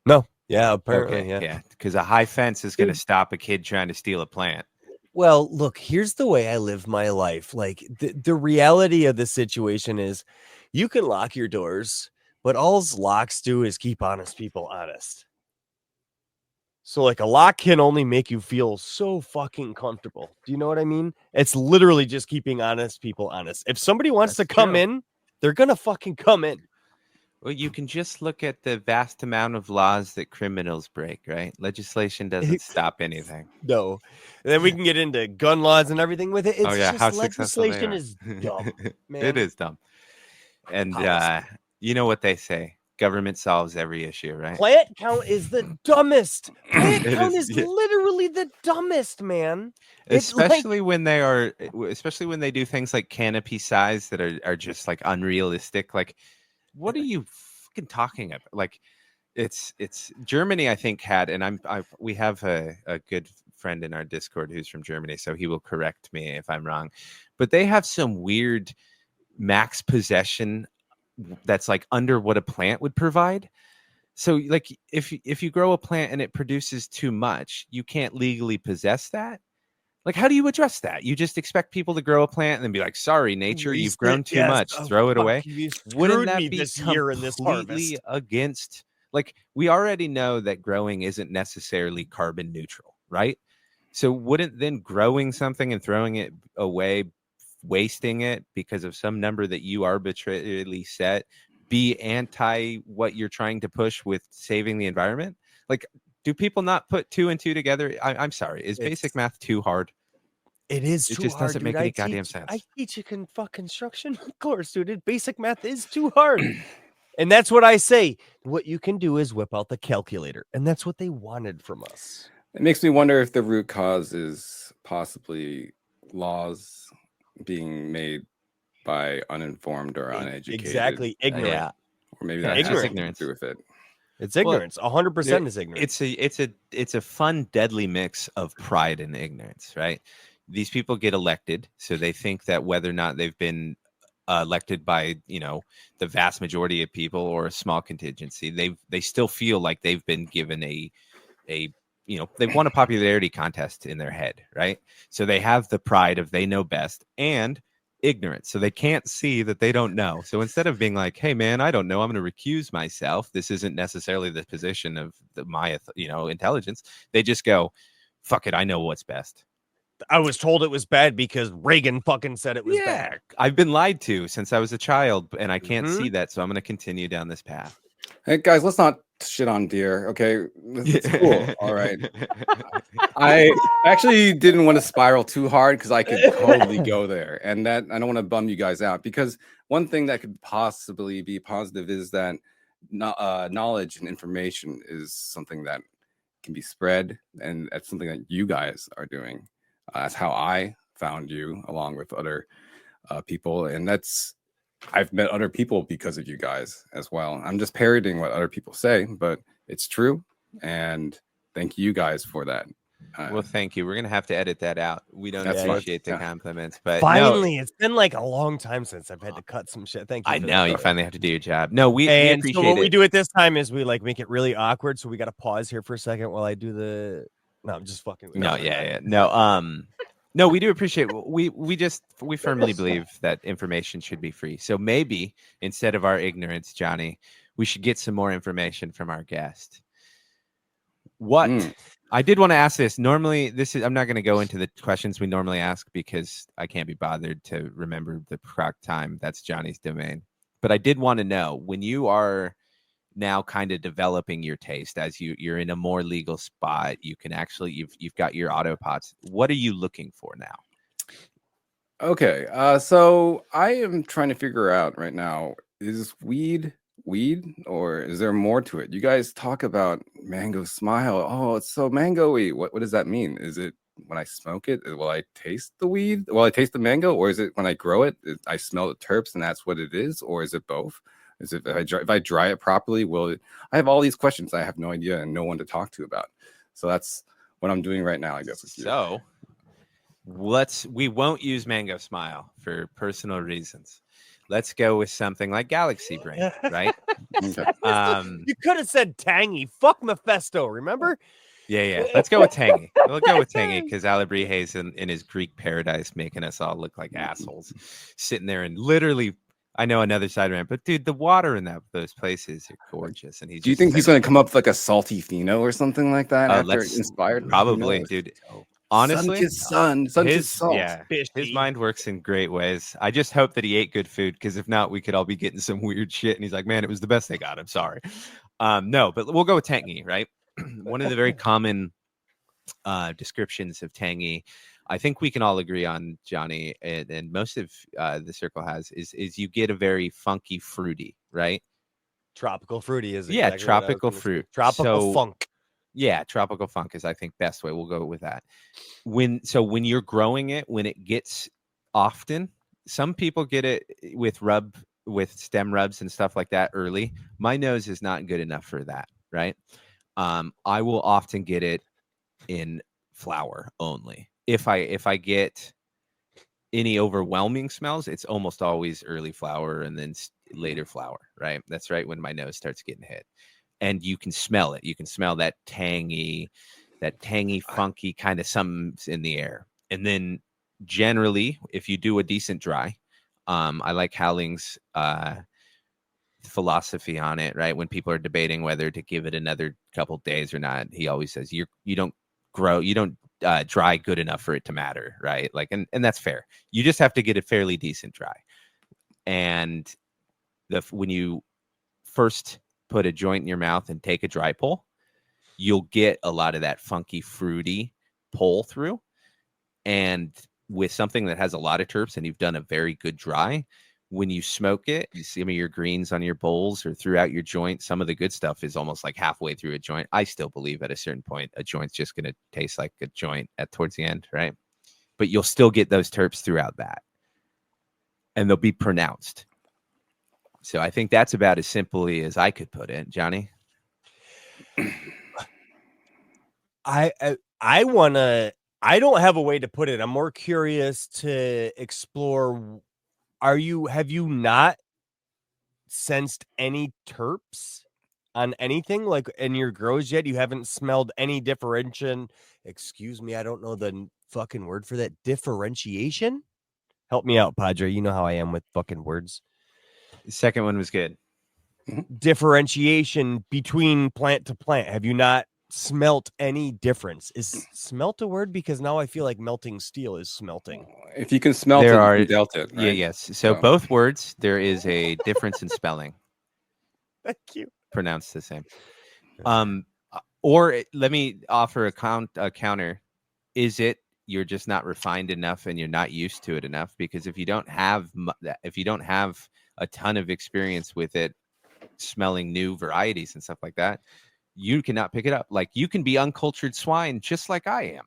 No, yeah, apparently, Yeah, because a high fence is going to stop a kid trying to steal a plant. Well, look, here's the way I live my life. Like the reality of the situation is you can lock your doors, but all locks do is keep honest people honest. So like a lock can only make you feel so fucking comfortable. Do you know what I mean? It's literally just keeping honest people honest. If somebody wants That's to come true. in, they're going to fucking come in. Well, you can just look at the vast amount of laws that criminals break, right? Legislation doesn't stop anything. No. And then we can get into gun laws and everything with it. It's just how successful they legislation are. is dumb, man. It is dumb. And Policy. you know what they say? Government solves every issue, right? Plant count is the dumbest. Plant It count is, is yeah. literally the dumbest, man. It's like- Especially when they do things like canopy size that are just like unrealistic. Like, what are you fucking talking about? Like, it's Germany, I think, had, and we have a good friend in our Discord who's from Germany, so he will correct me if I'm wrong. But they have some weird max possession that's like under what a plant would provide. So like if you grow a plant and it produces too much, you can't legally possess that. Like, how do you address that? You just expect people to grow a plant and then be like, sorry, nature, you've Waste grown it. too Yes. much. Oh, Throw it fuck, away. you Wouldn't screwed that me be this year in this completely harvest. against, like, we already know that growing isn't necessarily carbon neutral, right? So wouldn't then growing something and throwing it away, wasting it because of some number that you arbitrarily set, be anti what you're trying to push with saving the environment? Like, do people not put 2 and 2 together? I'm sorry. Is basic math too hard? It is It too just hard, doesn't dude. make any goddamn sense. I teach a construction course, dude. Basic math is too hard. And that's what I say. What you can do is whip out the calculator. And that's what they wanted from us. It makes me wonder if the root cause is possibly laws being made by uninformed or uneducated. Exactly. Ignorant. Yeah. Or maybe that has something to do with it. It's ignorance. 100% is ignorance. It's a fun, deadly mix of pride and ignorance, right? These people get elected, so they think that whether or not they've been elected by, the vast majority of people or a small contingency, they still feel like they've been given a they've won a popularity contest in their head, right? So they have the pride of they know best and ignorance, so they can't see that they don't know. So instead of being like, hey man, I don't know, I'm going to recuse myself, this isn't necessarily the position of my intelligence, they just go, fuck it, I know what's best. I was told it was bad because Reagan fucking said it was bad. I've been lied to since I was a child, and I can't see that, so I'm going to continue down this path. Hey guys, let's not shit on deer, okay? It's cool. All right. I actually didn't want to spiral too hard because I could totally go there, and that I don't want to bum you guys out, because one thing that could possibly be positive is that knowledge and information is something that can be spread, and that's something that you guys are doing. That's how I found you, along with other people, and I've met other people because of you guys as well. I'm just parroting what other people say, but it's true, and thank you guys for that. Well, thank you. We're gonna have to edit that out. We don't appreciate the compliments, but finally, it's been like a long time since I've had to cut some shit. Thank you. I know you finally have to do your job. No, we appreciate so what it. we do at this time is we make it really awkward. So we got to pause here for a second while I do the. No, I'm just fucking. No, we do appreciate. We firmly believe that information should be free. So maybe instead of our ignorance, Johnny, we should get some more information from our guest. I did want to ask this. Normally, I'm not going to go into the questions we normally ask because I can't be bothered to remember the correct time. That's Johnny's domain. But I did want to know, when you are now kind of developing your taste, as you're in a more legal spot, you can actually you've got your autopots. What are you looking for now? Okay, so I am trying to figure out right now, is weed, or is there more to it? You guys talk about mango smile. Oh, it's so mango-y. What does that mean? Is it when I smoke it, will I taste the weed? Will I taste the mango? Or is it when I grow it, I smell the terps and that's what it is? Or is it both? Is it if I dry it properly, will it? I have all these questions I have no idea and no one to talk to about. So that's what I'm doing right now, I guess. So we won't use mango smile for personal reasons. Let's go with something like Galaxy Brain, right? Okay. You could have said tangy. Fuck Mephisto, remember? Yeah. Let's go with tangy. We'll go with tangy because Alabrije's in his Greek paradise making us all look like assholes, sitting there and literally. I know another side rant, but dude, the water in those places are gorgeous. And do you think he's going to come up with like a salty pheno or something like that after inspired? Probably, dude. Honestly, sun kissed salt. Yeah, his mind works in great ways. I just hope that he ate good food, because if not, we could all be getting some weird shit. And he's like, man, it was the best they got. I'm sorry. No, but we'll go with tangy, right? One of the very common descriptions of tangy, I think we can all agree on, Johnny, and most of the circle has, is you get a very funky fruity, right? Tropical fruity is exactly tropical fruit. Tropical funk. Yeah, tropical funk is, I think, best way. We'll go with that. When you're growing it, when it gets often, some people get it with stem rubs and stuff like that early. My nose is not good enough for that, right? I will often get it in flower only. If I get any overwhelming smells, it's almost always early flower and then later flower, right? That's right when my nose starts getting hit. And you can smell it. You can smell that tangy, funky kind of something's in the air. And then generally, if you do a decent dry, I like Howling's philosophy on it, right? When people are debating whether to give it another couple days or not, he always says you don't dry good enough for it to matter, right? Like, and that's fair. You just have to get a fairly decent dry. And when you first put a joint in your mouth and take a dry pull, you'll get a lot of that funky, fruity pull through. And with something that has a lot of terps and you've done a very good dry, when you smoke it, you see some of your greens on your bowls or throughout your joint. Some of the good stuff is almost like halfway through a joint. I still believe at a certain point, a joint's just going to taste like a joint towards the end, right? But you'll still get those terps throughout that. And they'll be pronounced. So I think that's about as simply as I could put it. Johnny? I don't have a way to put it. I'm more curious to explore. Have you not sensed any terps on anything like in your grows yet? You haven't smelled any differentiation. Excuse me, I don't know the fucking word for that. Differentiation? Help me out, Padre. You know how I am with fucking words. The second one was good. Differentiation between plant to plant. Have you not smelt any difference? Is smelt a word? Because now I feel like melting steel is smelting. If you can smelt you can dealt it, right? Yeah, yes. So both words, there is a difference in spelling. Thank you. Pronounced the same. Or let me offer a counter. Is it you're just not refined enough and you're not used to it enough? Because if you don't have a ton of experience with it, smelling new varieties and stuff like that, you cannot pick it up. Like, you can be uncultured swine just like I am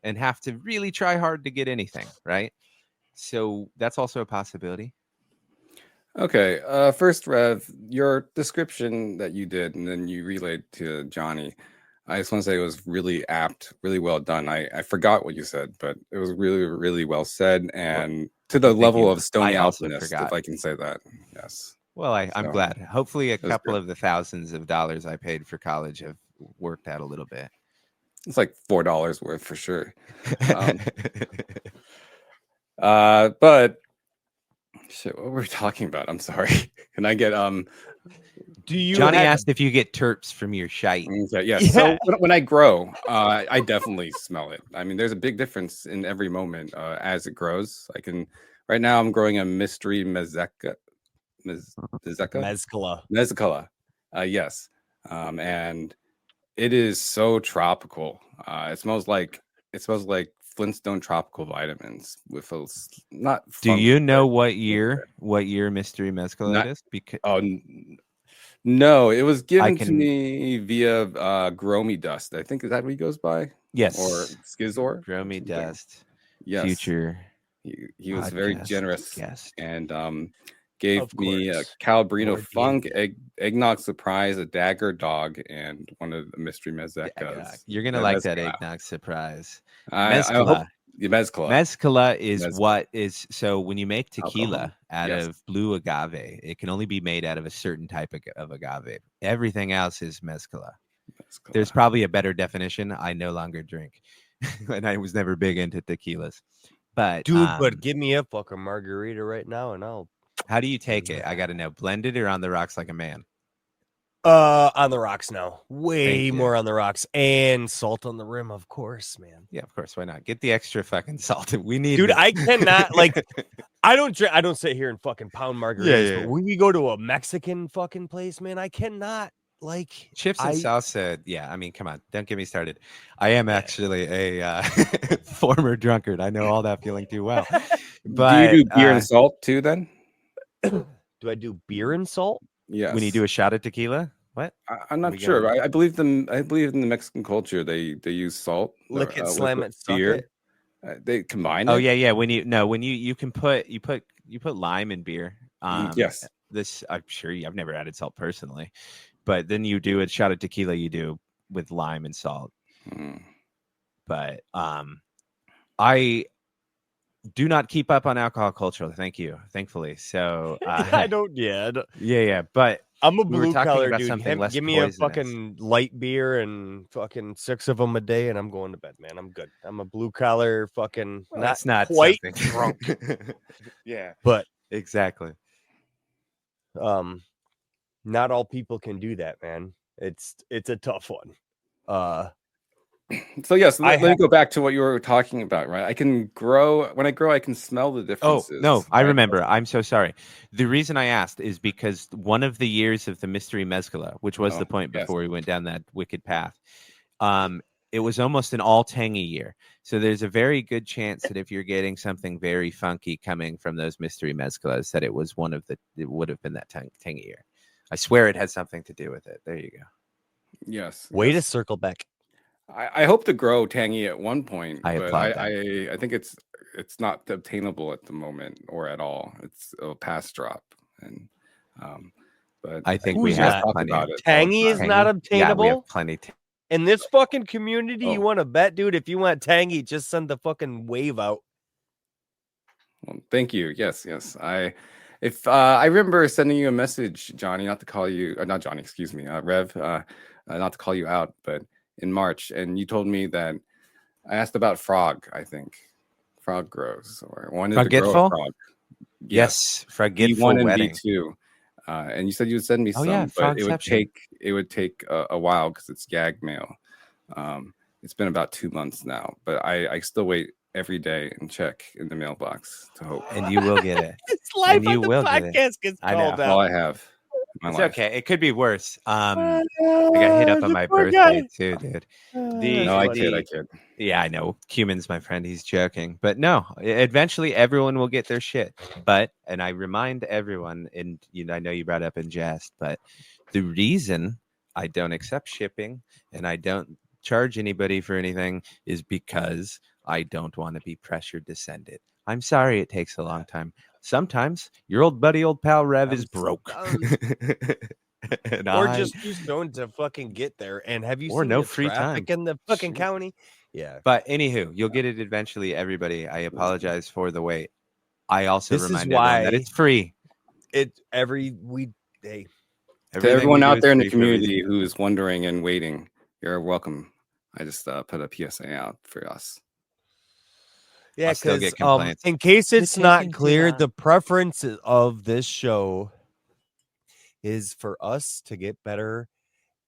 and have to really try hard to get anything, right? So that's also a possibility. Okay. First, Rev, your description that you did and then you relayed to Johnny, I just want to say it was really apt, really well done. I forgot what you said, but it was really, really well said, and to the level of Stony Alpinist, if I can say that. Yes. Well, I'm glad. Hopefully a couple of the thousands of dollars I paid for college have worked out a little bit. It's like $4 worth for sure. But shit, what were we talking about? I'm sorry. Can I get Johnny asked if you get terps from your shite. Okay, yes. Yeah. So when I grow, I definitely smell it. I mean, there's a big difference in every moment as it grows. Right now I'm growing a mystery mezcla. Yes. And it is so tropical. It smells like Flintstone tropical vitamins with a not. Do you know what year mystery mezcla is? Because no, it was given to me via Gromy Dust. I think, is that what he goes by? Yes. Or Skizor? Gromy Dust. Yes. Future. He was very generous guest. And gave me a Calabrino Funk, Eggnog Surprise, a Dagger Dog, and one of the mystery mezclas. You're going to like that Eggnog Surprise. Mezcla. Mezcla is what is, so when you make tequila out of blue agave, it can only be made out of a certain type of agave. Everything else is mezcla. There's probably a better definition. I no longer drink, and I was never big into tequilas. But dude, but give me a fucking margarita right now, and I'll. How do you take it? I got to know. Blended or on the rocks like a man? On the rocks now. Way more on the rocks, and salt on the rim, of course, man. Yeah, of course. Why not? Get the extra fucking salt. We need. Dude, I cannot like. I don't sit here and fucking pound margaritas. But when we go to a Mexican fucking place, man, I cannot like. Chips and salsa. Yeah, I mean, come on, don't get me started. I am actually a former drunkard. I know all that feeling too well. But do you do beer and salt too? Then do I do beer and salt? Yes. When you do a shot of tequila, what? I'm not sure. I believe in the Mexican culture they use salt. Lick it, slam it, beer. They combine. Oh yeah. When you can put lime in beer. Yes. This I'm sure I've never added salt personally, but then you do a shot of tequila. You do with lime and salt. But I do not keep up on alcohol culture. Thankfully. So I don't. Yeah. Yeah. But I'm a we were blue talking collar about dude. something less Give me a poisonous. fucking light beer and fucking 6 of them a day, and I'm going to bed, man. I'm good. I'm a blue collar fucking Well, not that's not quite something. drunk, Yeah, but exactly. not all people can do that, man. It's a tough one. So yes, I let me go back to what you were talking about, right? I can grow when I grow. I can smell the Oh, differences. no, I right? remember. I'm so sorry. The reason I asked is because one of the years of the mystery mezcala, which was the point yes. before we went down that wicked path, it was almost an all tangy year. So there's a very good chance that if you're getting something very funky coming from those mystery mezcalas, that it was it would have been that tangy year. I swear it has something to do with it. There you go. Yes. way to yes. circle back. I hope to grow tangy at one point, I but applaud I think it's not obtainable at the moment or at all. It's a pass drop, and but I think Who's we have that? talk plenty about of it. all the Tangy is time. not Yeah, we obtainable have plenty. in this fucking community. You Oh. want to bet, dude? If you want tangy, just send the fucking wave out. Well, thank you. Yes, yes. I remember sending you a message, Johnny, not to call you, not Johnny, excuse me, Rev, not to call you out, but in March, and you told me that I asked about frog. I think frog grows, or wanted to grow a Forgetful? frog. Yes, V1 forgetful and wedding. V2, and you said you would send me Oh, some, yeah, but it would Frogception. take a while because it's gag mail. It's been about 2 months now, but I still wait every day and check in the mailbox to hope. And you will get it. It's live And you on the will get it. podcast gets I called know. All out. I have in my It's life. okay. It could be worse. I got hit up on my birthday too, dude. No, I kid. Yeah, I know. Cumin's my friend. He's joking. But no, eventually everyone will get their shit. And I remind everyone, and I know you brought up in jest, but the reason I don't accept shipping and I don't charge anybody for anything is because I don't want to be pressured to send it. I'm sorry it takes a long time. Sometimes your old buddy, old pal Rev is broke. Or just too stoned to fucking get there. And have you Or seen no the free traffic time. in the fucking Shit. county? Yeah. But anywho, you'll get it eventually, everybody. I apologize for the wait. I also This is remind everyone that why it's free. To everyone we do out is there in the free for a reason. community who's wondering and waiting, you're welcome. I just put a PSA out for us. Yeah, I'll still because get complaints. in case it's You're not taking too clear, long. the preference of this show is for us to get better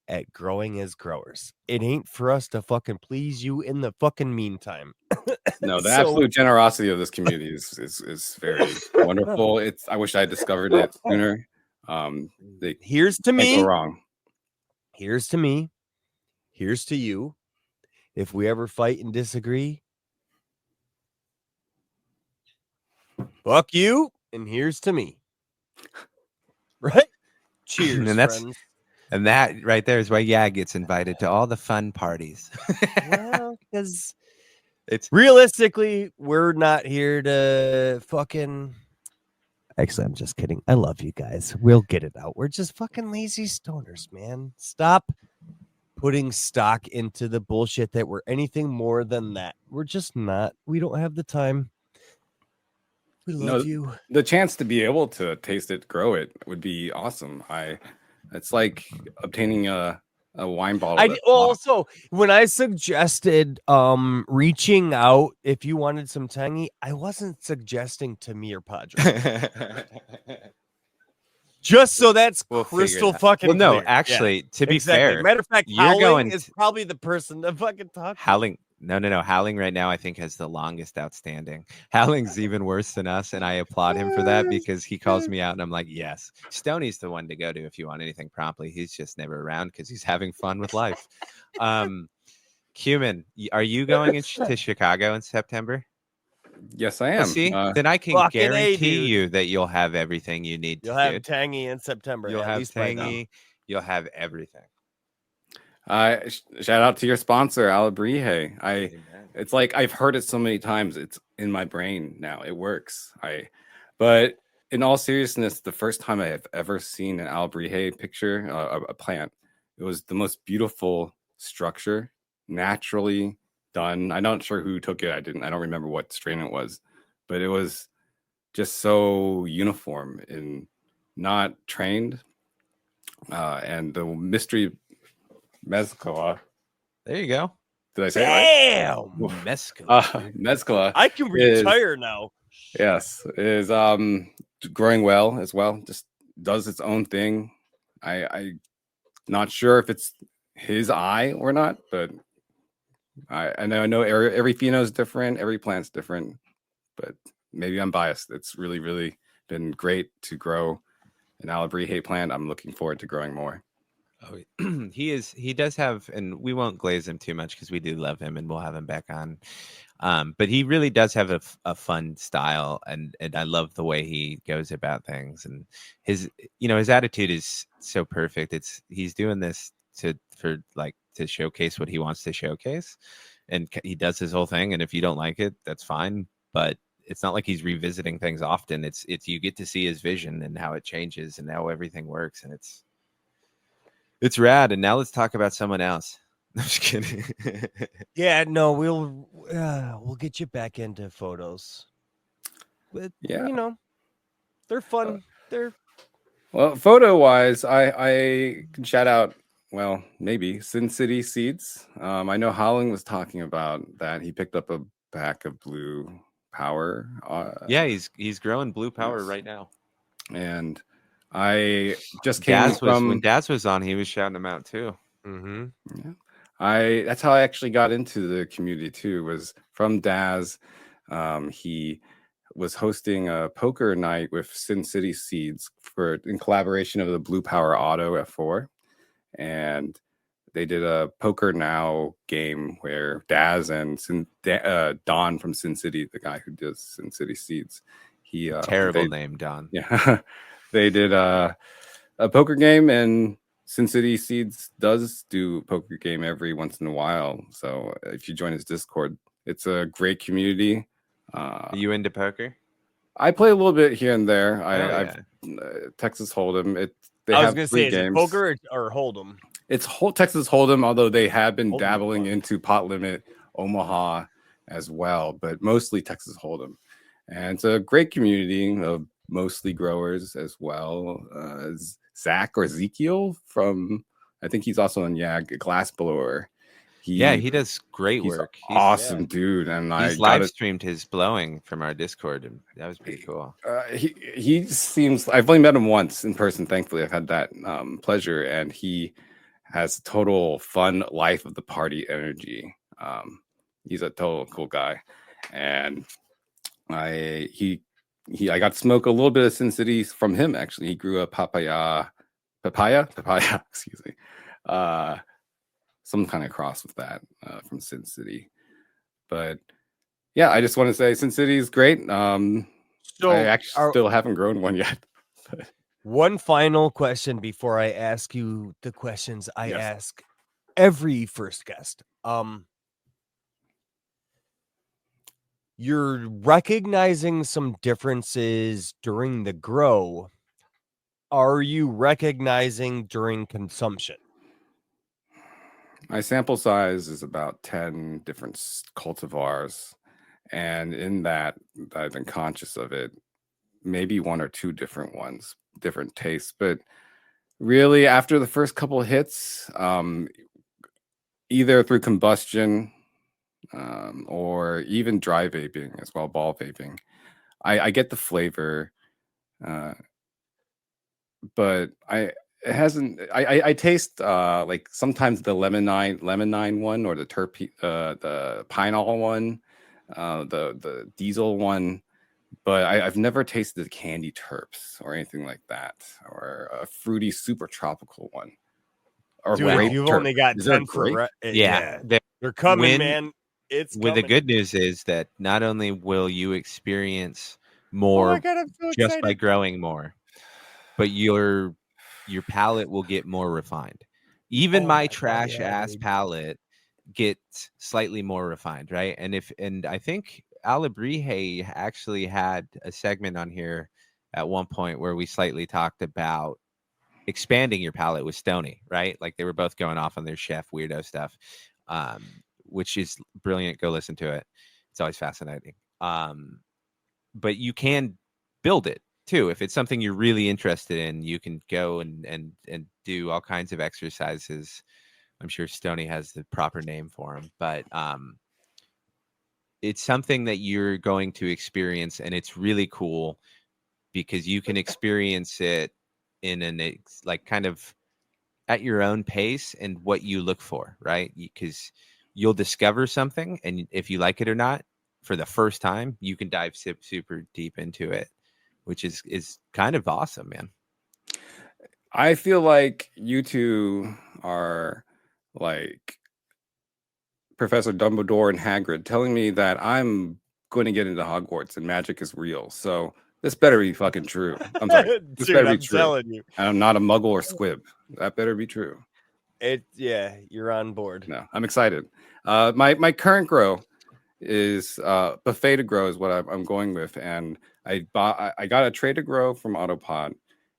at growing as growers. It ain't for us to fucking please you in the fucking meantime. No, the So- absolute generosity of this community is very wonderful. I wish I had discovered it sooner. They Here's to can't me. go wrong. Here's to me. Here's to you. If we ever fight and disagree, fuck you, and here's to me. Right? Cheers, friends. And that right there is why gets invited to all the fun parties. Well, because It's realistically, we're not here to fucking. Actually, I'm just kidding. I love you guys. We'll get it out. We're just fucking lazy stoners, man. Stop putting stock into the bullshit that we're anything more than that. We're just not. We don't have the time. We love you. The chance to be able to taste it, grow it would be awesome. It's like obtaining a wine bottle. Also, when I suggested reaching out if you wanted some tangy, I wasn't suggesting to me or Padre. Just so that's crystal fucking well, no, clear. actually, to be fair, matter of fact, you're going is probably the person to fucking talk. Howling. No. Howling right now, I think, has the longest outstanding. Howling's even worse than us, and I applaud him for that because he calls me out, and I'm like, yes. Stoney's the one to go to if you want anything promptly. He's just never around because he's having fun with life. Cumin, are you going to Chicago in September? Yes, I am. Well, see, then I can fucking guarantee you that you'll have everything you need. You'll have tangy in September. You'll at have least by now. tangy. You'll have everything. Shout out to your sponsor, Alabrije. It's like I've heard it so many times. It's in my brain now. It works. But in all seriousness, the first time I have ever seen an Alabrije picture, a plant, it was the most beautiful structure, naturally done. I'm not sure who took it. I don't remember what strain it was, but it was just so uniform and not trained. and the mystery mezcla. There you go. Did I say it right? Damn. Mescaline. Mezcla. I can retire now. Yes, is growing well as well. Just does its own thing. I not sure if it's his eye or not, but I know every pheno is different, every plant's different, but maybe I'm biased. It's really, really been great to grow an Alabrije plant. I'm looking forward to growing more. Oh, he does have, and we won't glaze him too much because we do love him and we'll have him back on. But he really does have a fun style, and I love the way he goes about things, and his attitude is so perfect. He's doing this to showcase what he wants to showcase, and he does his whole thing. And if you don't like it, that's fine. But it's not like he's revisiting things often. It's you get to see his vision and how it changes and how everything works, and it's rad. And now let's talk about someone else. I'm just kidding. Yeah, no, we'll get you back into photos. But, Yeah, they're fun. well, photo wise, I can shout out. Well, maybe Sin City Seeds. I know Howling was talking about that. He picked up a pack of Blue Power. Yeah, he's growing Blue Power Yes. right now. And I just came when Daz was on, he was shouting him out too. Mm-hmm. Yeah. That's how I actually got into the community too, was from Daz. He was hosting a poker night with Sin City Seeds in collaboration of the Blue Power Auto F4. And they did a Poker Now game where Daz and Don from Sin City, the guy who does Sin City Seeds, Terrible name, Don. Yeah, they did a poker game, and Sin City Seeds does do a poker game every once in a while. So if you join his Discord, it's a great community. Are you into poker? I play a little bit here and there. I've Texas Hold'em. I was going to say, is it poker or Hold'em? It's Texas Hold'em, although they have been dabbling into Pot Limit Omaha as well, but mostly Texas Hold'em. And it's a great community of mostly growers as well. Zach or Ezekiel from, I think he's also in Glassblower. He does great work. He's awesome dude, and he's live streamed his blowing from our Discord, and that was pretty cool. He seems. I've only met him once in person. Thankfully, I've had that pleasure, and he has total fun, life of the party energy. He's a total cool guy, and I got to smoke a little bit of Sin City from him. Actually, he grew a papaya. Excuse me. Some kind of cross with that from Sin City. But yeah, I just want to say Sin City is great. I actually still haven't grown one yet. One final question before I ask you the questions I ask every first guest. You're recognizing some differences during the grow. Are you recognizing during consumption? My sample size is about 10 different cultivars. And in that, I've been conscious of it. Maybe one or two different ones, different tastes. But really, after the first couple of hits, either through combustion or even dry vaping as well, ball vaping, I get the flavor. But I taste like sometimes the lemon nine one, or the the pineapple one, the diesel one, but I've never tasted the candy terps or anything like that, or a fruity super tropical one. Or dude, you've only got 10 for they're coming, man. It's coming. The good news is that not only will you experience more I'm so just by growing more, but your palate will get more refined. Even my trash ass palate gets slightly more refined, right? And I think Alabrije actually had a segment on here at one point where we slightly talked about expanding your palate with Stoney, right? Like they were both going off on their chef weirdo stuff, which is brilliant. Go listen to it. It's always fascinating. But you can build it. too. If it's something you're really interested in, you can go and do all kinds of exercises. I'm sure Stoney has the proper name for them, but it's something that you're going to experience, and it's really cool because you can experience it in like kind of at your own pace and what you look for, right? Because you'll discover something, and if you like it or not, for the first time, you can dive super deep into it, which is kind of awesome, man. I feel like you two are like Professor Dumbledore and Hagrid telling me that I'm going to get into Hogwarts and magic is real. So this better be fucking true. I'm sorry. This Dude, better I'm be true. telling you. And I'm not a muggle or squib. That better be true. Yeah, you're on board. No, I'm excited. My current grow is buffet to grow is what I'm going with. And I got a tray to grow from Autopod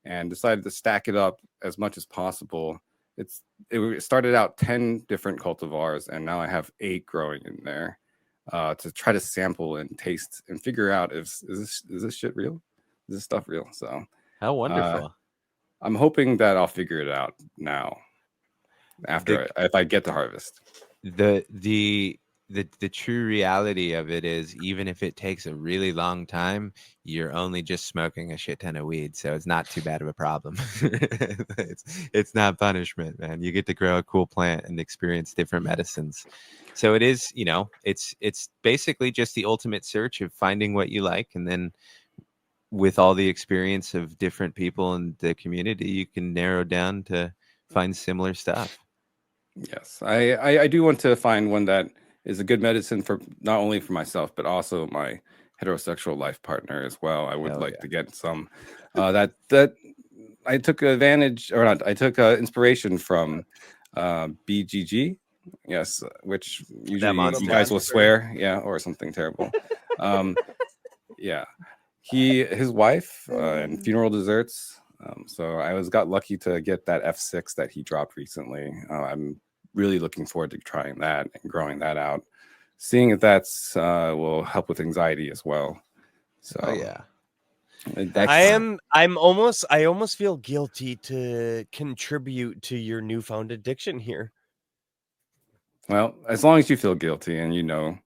and decided to stack it up as much as possible. It started out 10 different cultivars, and now I have 8 growing in there to try to sample and taste and figure out is this shit real? Is this stuff real? So How wonderful. I'm hoping that I'll figure it out now after if I get to harvest. The true reality of it is, even if it takes a really long time, you're only just smoking a shit ton of weed, so it's not too bad of a problem. It's not punishment, man. You get to grow a cool plant and experience different medicines. So it is, it's basically just the ultimate search of finding what you like, and then with all the experience of different people in the community, you can narrow down to find similar stuff. Yes, I do want to find one that is a good medicine for not only for myself, but also my heterosexual life partner as well. I would to get some that I took advantage, or not, I took inspiration from BGG. Yes, which usually you guys will swear, or something terrible. Yeah, his wife and funeral desserts. So I got lucky to get that F6 that he dropped recently. I'm really looking forward to trying that and growing that out, seeing if that's will help with anxiety as well. So I almost feel guilty to contribute to your newfound addiction here. Well, as long as you feel guilty and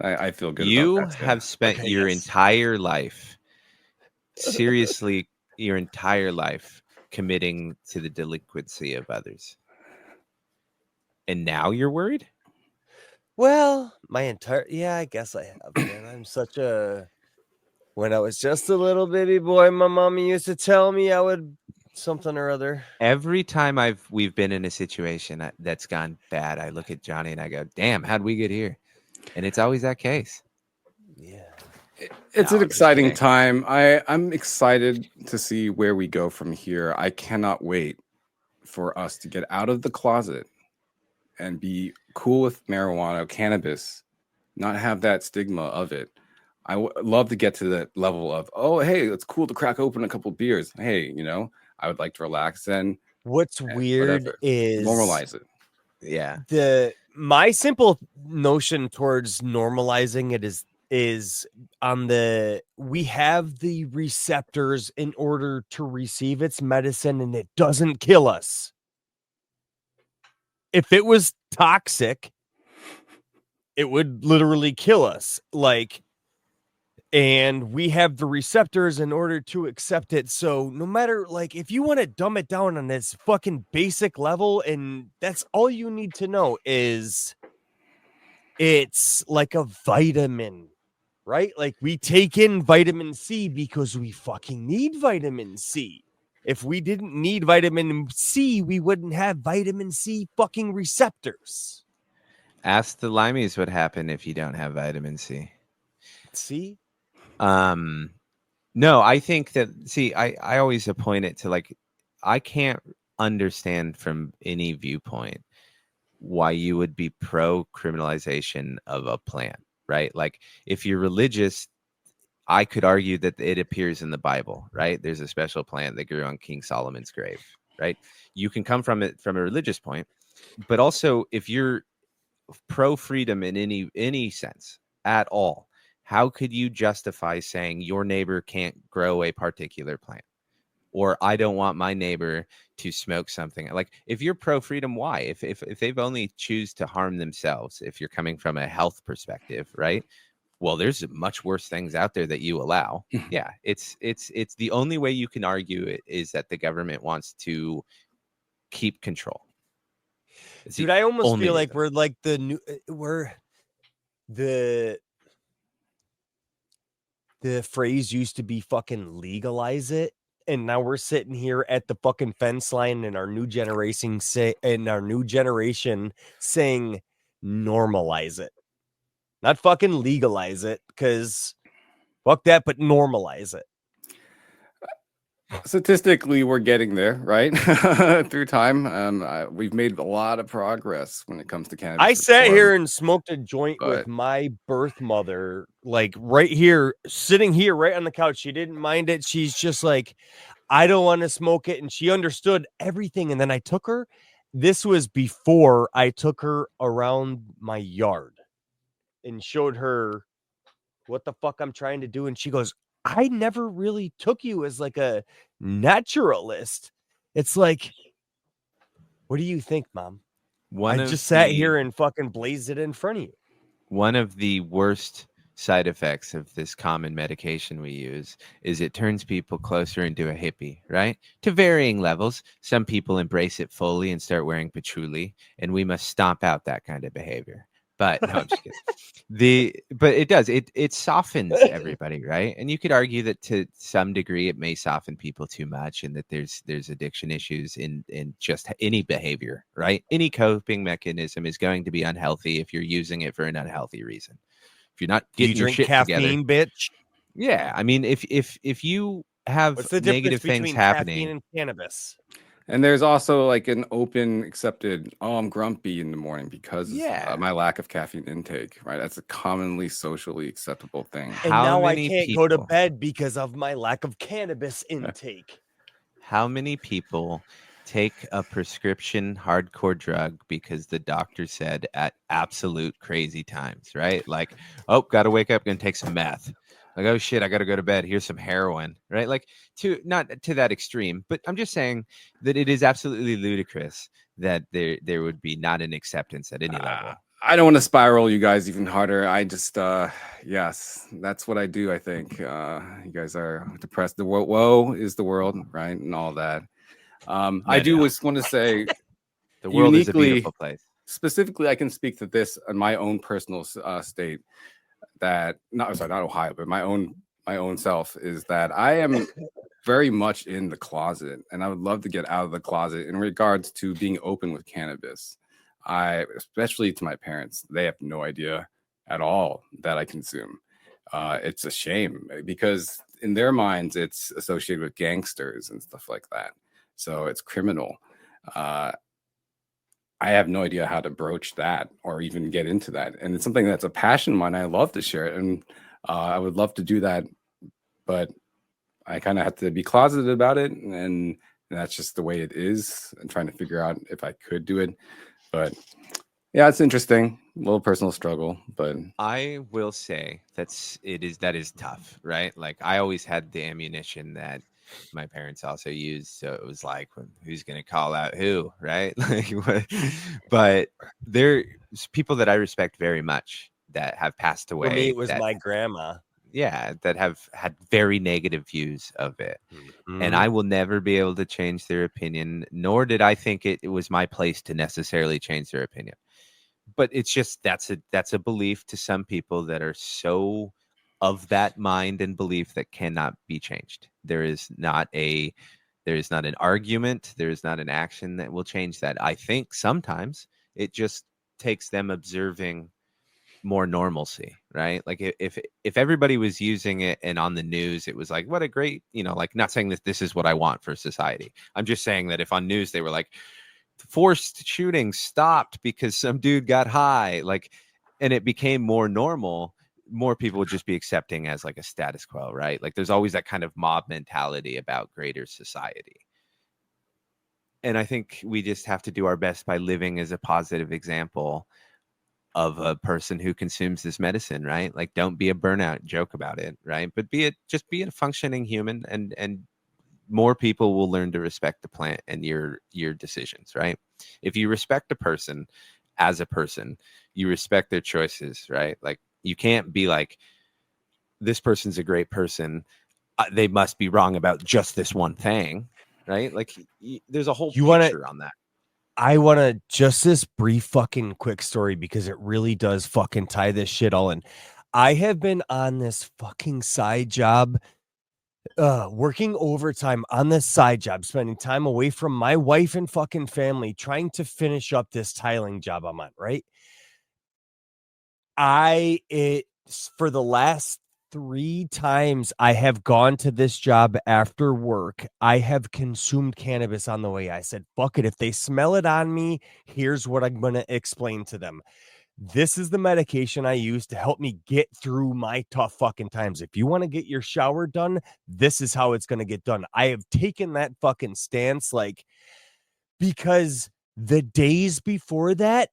I feel good. You about that, have spent your entire life, seriously, your entire life committing to the delinquency of others. And now you're worried? Well, I guess I have, man. I'm such a... When I was just a little baby boy, my mommy used to tell me I would something or other. Every time we've been in a situation that's gone bad, I look at Johnny and I go, damn, how'd we get here? And it's always that case. Yeah. It's an exciting time. I'm excited to see where we go from here. I cannot wait for us to get out of the closet and be cool with marijuana, cannabis, not have that stigma of it. I love to get to that level of, oh, hey, it's cool to crack open a couple beers. Hey, I would like to relax. And what's weird is normalize it. Yeah. My simple notion towards normalizing it is on we have the receptors in order to receive its medicine, and it doesn't kill us. If it was toxic, it would literally kill us. And we have the receptors in order to accept it. So no matter, if you want to dumb it down on this fucking basic level, and that's all you need to know, is it's like a vitamin, right? Like, we take in vitamin C because we fucking need vitamin C. If we didn't need vitamin C, we wouldn't have vitamin C fucking receptors. Ask the limeys what happened if you don't have vitamin C. See? No, I think that, I always point it to, I can't understand from any viewpoint why you would be pro criminalization of a plant, right? Like, if you're religious, I could argue that it appears in the Bible, right? There's a special plant that grew on King Solomon's grave, right? You can come from it from a religious point, but also if you're pro freedom in any sense at all, how could you justify saying your neighbor can't grow a particular plant? Or I don't want my neighbor to smoke something. Like, if you're pro freedom, why? If they've only choose to harm themselves, if you're coming from a health perspective, right? Well, there's much worse things out there that you allow. Yeah, it's the only way you can argue it is that the government wants to keep control. It's Dude, the I almost only feel like reason. we're like the phrase used to be fucking legalize it, and now we're sitting here at the fucking fence line in our new generation saying normalize it. Not fucking legalize it, because fuck that, but normalize it. Statistically, we're getting there, right? Through time. We've made a lot of progress when it comes to cannabis. I sat reform. here and smoked a joint with But- my birth mother, like right here, sitting here right on the couch. She didn't mind it. She's just like, I don't want to smoke it. And she understood everything. And then I took her. This was before I took her around my yard and showed her what the fuck I'm trying to do. And she goes, I never really took you as like a naturalist. It's like, what do you think, Mom? I just sat here and fucking blazed it in front of you. One of the worst side effects of this common medication we use is it turns people closer into a hippie, right? To varying levels. Some people embrace it fully and start wearing patchouli, and we must stomp out that kind of behavior. But no, I'm just kidding. But it does. It softens everybody, right? And you could argue that to some degree it may soften people too much, and that there's addiction issues in just any behavior, right? Any coping mechanism is going to be unhealthy if you're using it for an unhealthy reason. If you're not getting your shit caffeine, together, bitch. yeah. I mean, if you have What's the negative difference things between happening, caffeine and cannabis? And there's also like an open accepted, oh, I'm grumpy in the morning because of my lack of caffeine intake, right? That's a commonly socially acceptable thing. And now I can't go to bed because of my lack of cannabis intake. How many people take a prescription hardcore drug because the doctor said at absolute crazy times, right? Like, oh, got to wake up and take some meth. Like, oh shit, I got to go to bed. Here's some heroin, right? Like, not to that extreme, but I'm just saying that it is absolutely ludicrous that there would be not an acceptance at any level. I don't want to spiral you guys even harder. I just, yes, that's what I do. I think you guys are depressed. The woe is the world, right, and all that. I do just want to say, the world is a beautiful place. Specifically, I can speak to this in my own personal state. That not Ohio, but my own self is that I am very much in the closet, and I would love to get out of the closet in regards to being open with cannabis. Especially to my parents, they have no idea at all that I consume. It's a shame because in their minds, it's associated with gangsters and stuff like that. So it's criminal. I have no idea how to broach that or even get into that. And it's something that's a passion of mine. I love to share it. And I would love to do that. But I kind of have to be closeted about it. And that's just the way it is. And trying to figure out if I could do it. But yeah, it's interesting. A little personal struggle. But I will say that is tough, right? Like, I always had the ammunition that my parents also used, so it was like, who's gonna call out who, right? Like, but there's people that I respect very much that have passed away. For me, it was my grandma. Yeah, that have had very negative views of it. And I will never be able to change their opinion, nor did I think it was my place to necessarily change their opinion. But it's just that's a belief to some people that are so of that mind and belief that cannot be changed. There is not an argument, there is not an action that will change that. I think sometimes it just takes them observing more normalcy, right? Like, if everybody was using it and on the news it was like, what a great, like, not saying that this is what I want for society. I'm just saying that if on news they were like, forced shooting stopped because some dude got high, like, and it became more normal, more people would just be accepting as like a status quo, right? Like, there's always that kind of mob mentality about greater society. And I think we just have to do our best by living as a positive example of a person who consumes this medicine, right? Like, don't be a burnout joke about it, right? But just be a functioning human, and more people will learn to respect the plant and your decisions, right? If you respect a person as a person, you respect their choices, right? Like, you can't be like, this person's a great person, they must be wrong about just this one thing, right? Like, there's a whole picture on that. I want to just this brief fucking quick story because it really does fucking tie this shit all in. I have been on this fucking side job, working overtime on this side job, spending time away from my wife and fucking family, trying to finish up this tiling job I'm on, right? For the last 3 times I have gone to this job after work, I have consumed cannabis on the way. I said, fuck it. If they smell it on me, here's what I'm going to explain to them. This is the medication I use to help me get through my tough fucking times. If you want to get your shower done, this is how it's going to get done. I have taken that fucking stance, like, because the days before that,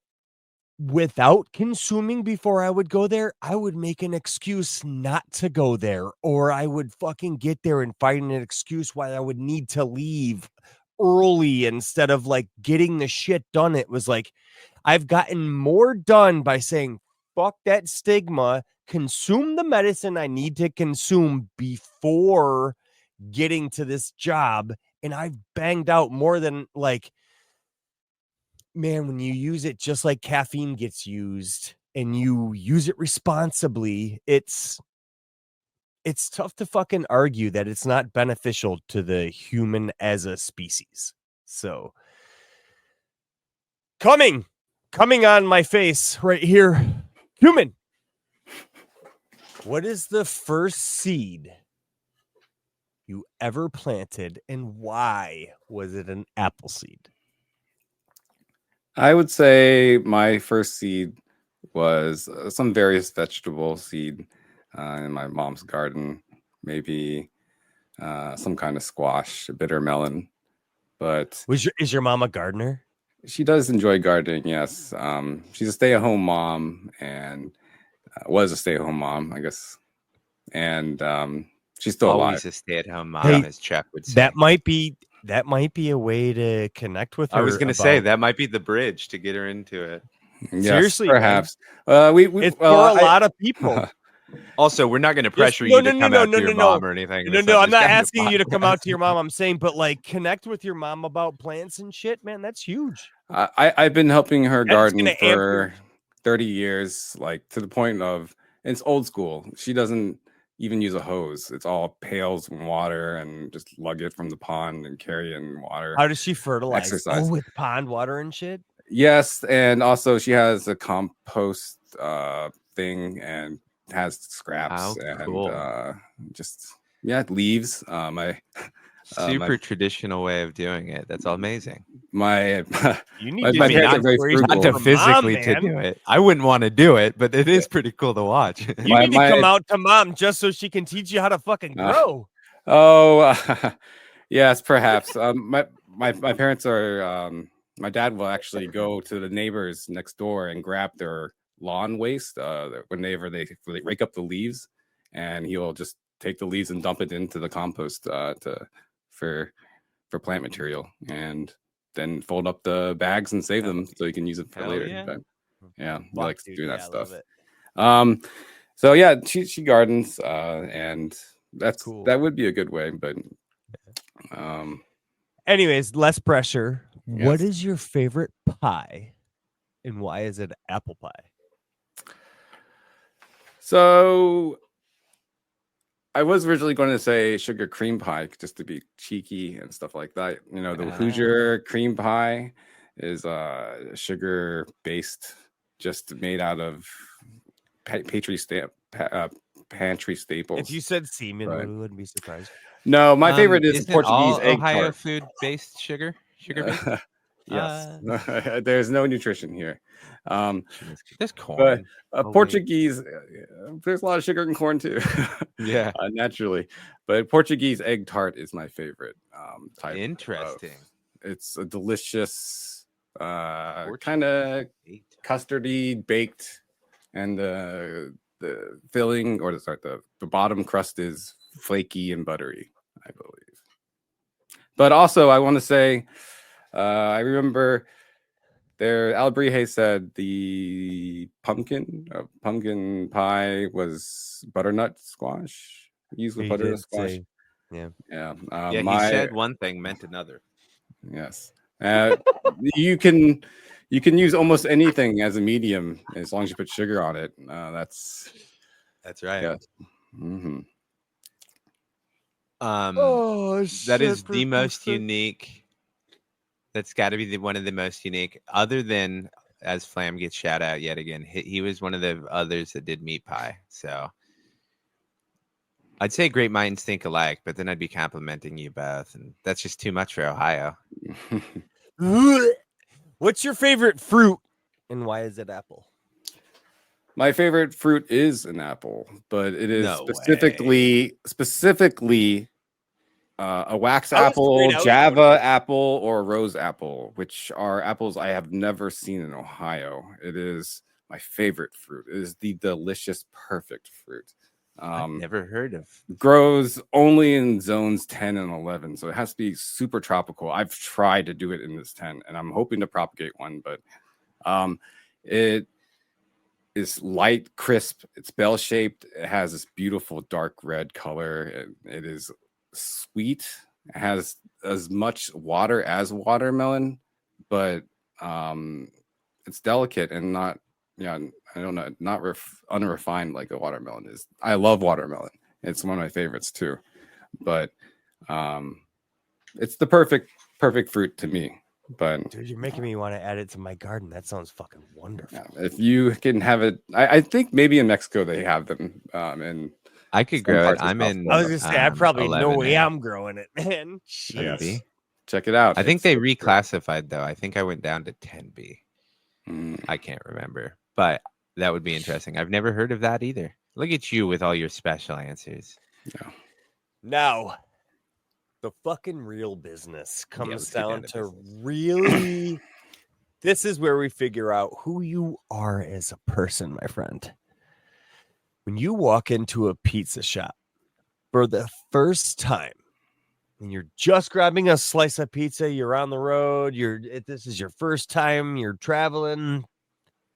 without consuming before I would go there, I would make an excuse not to go there, or I would fucking get there and find an excuse why I would need to leave early instead of like getting the shit done. It was like, I've gotten more done by saying, fuck that stigma, consume the medicine I need to consume before getting to this job. And I've banged out more than like, man, when you use it just like caffeine gets used and you use it responsibly, it's tough to fucking argue that it's not beneficial to the human as a species. So coming on my face right here, Cumin. What is the first seed you ever planted and why was it an apple seed? I would say my first seed was some various vegetable seed in my mom's garden, maybe some kind of squash, a bitter melon. But is your mom a gardener? She does enjoy gardening, yes. She's a stay-at-home mom and was a stay-at-home mom, I guess. And she's still always alive. A stay-at-home mom, as Chuck would say. That might be a way to connect with her. I was going to say that might be the bridge to get her into it. Yes, seriously, perhaps. It's for a lot of people. Also, we're not going to pressure you to come out to your mom or anything. No, I'm not asking you to come out to your mom. I'm saying, but like, connect with your mom about plants and shit, man. That's huge. I've been helping her garden for 30 years, like to the point of it's old school. She doesn't even use a hose. It's all pails and water and just lug it from the pond and carry in water. How does she fertilize? Exercise. Oh, with pond water and shit? Yes, and also she has a compost thing and has scraps and just leaves. Super traditional way of doing it. That's amazing. My parents are very frugal. Not to physically to do it. I wouldn't want to do it, but it is pretty cool to watch. You need to come out to mom just so she can teach you how to fucking grow. Yes, perhaps. My parents are. My dad will actually go to the neighbors next door and grab their lawn waste whenever they rake up the leaves, and he'll just take the leaves and dump it into the compost for plant material, and then fold up the bags and save them so you can use it for later. Yeah, he likes to do that stuff. So yeah, she gardens, and that's cool. That would be a good way, but anyways, less pressure. Yes. What is your favorite pie, and why is it apple pie? So I was originally going to say sugar cream pie just to be cheeky and stuff like that. You know, the Hoosier cream pie is sugar based, just made out of pantry staples. If you said semen, we wouldn't be surprised. No, my favorite is Portuguese egg Ohio tart. food based sugar based. Yes, there's no nutrition here. There's corn, but Portuguese. There's a lot of sugar in corn too. Yeah, naturally. But Portuguese egg tart is my favorite type. Interesting. It's a delicious kind of custardy baked, and the filling or the bottom crust is flaky and buttery, I believe. But also, I want to say, I remember there Albrije said the pumpkin pie was butternut squash. Used with He butternut did squash. say, yeah. Yeah. Yeah, he said one thing, meant another. Yes. You can use almost anything as a medium as long as you put sugar on it. That's right. Yeah. Mm-hmm. Oh, that is the most unique. That's got to be one of the most unique, other than as Flam gets shout out yet again. He was one of the others that did meat pie. So I'd say great minds think alike, but then I'd be complimenting you both, and that's just too much for Ohio. What's your favorite fruit, and why is it apple? My favorite fruit is an apple, but it is No specifically a wax I was apple, great. I was Java apple, or rose apple, which are apples I have never seen in Ohio. It is my favorite fruit. It is the delicious, perfect fruit. I've never heard of. Grows only in zones 10 and 11, so it has to be super tropical. I've tried to do it in this 10, and I'm hoping to propagate one, but it is light, crisp. It's bell-shaped. It has this beautiful dark red color. It is sweet. It has as much water as watermelon, but it's delicate and not, I don't know, not unrefined like a watermelon is. I love watermelon. It's one of my favorites too, but it's the perfect fruit to me. But dude, you're making me want to add it to my garden. That sounds fucking wonderful. Yeah, if you can have it, I think maybe in Mexico they have them. And I could grow it. I'm in. I was gonna say I probably know 11A. way I'm growing it, man. Yes. Check it out. I think they reclassified though. I think I went down to 10B. Mm. I can't remember, but that would be interesting. I've never heard of that either. Look at you with all your special answers. Yeah. Now, the fucking real business comes let's get down to to business. really. This is where we figure out who you are as a person, my friend. When you walk into a pizza shop for the first time, and you're just grabbing a slice of pizza, you're on the road, this is your first time, you're traveling,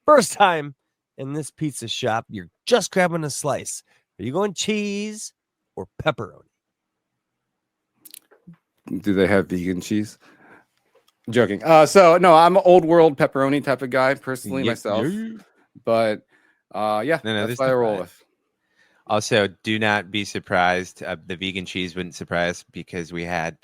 first time in this pizza shop, you're just grabbing a slice. Are you going cheese or pepperoni? Do they have vegan cheese? Joking. So no, I'm an old world pepperoni type of guy personally myself. But that's what I roll with. Also, do not be surprised. The vegan cheese wouldn't surprise because we had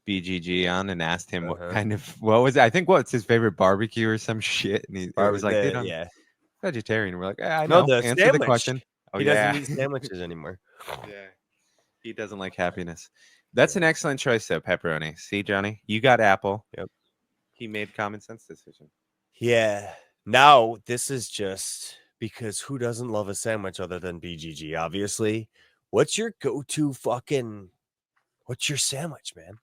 BGG on and asked him what was it? I think what's his favorite barbecue or some shit. And he was like, dude, I'm vegetarian. We're like, I know. Answer the question. Oh, he doesn't eat sandwiches anymore. Yeah. He doesn't like happiness. That's an excellent choice, though, pepperoni. See, Johnny, you got apple. Yep. He made common sense decision. Yeah. Now, this is just because who doesn't love a sandwich other than BGG, obviously. What's your go-to what's your sandwich, man?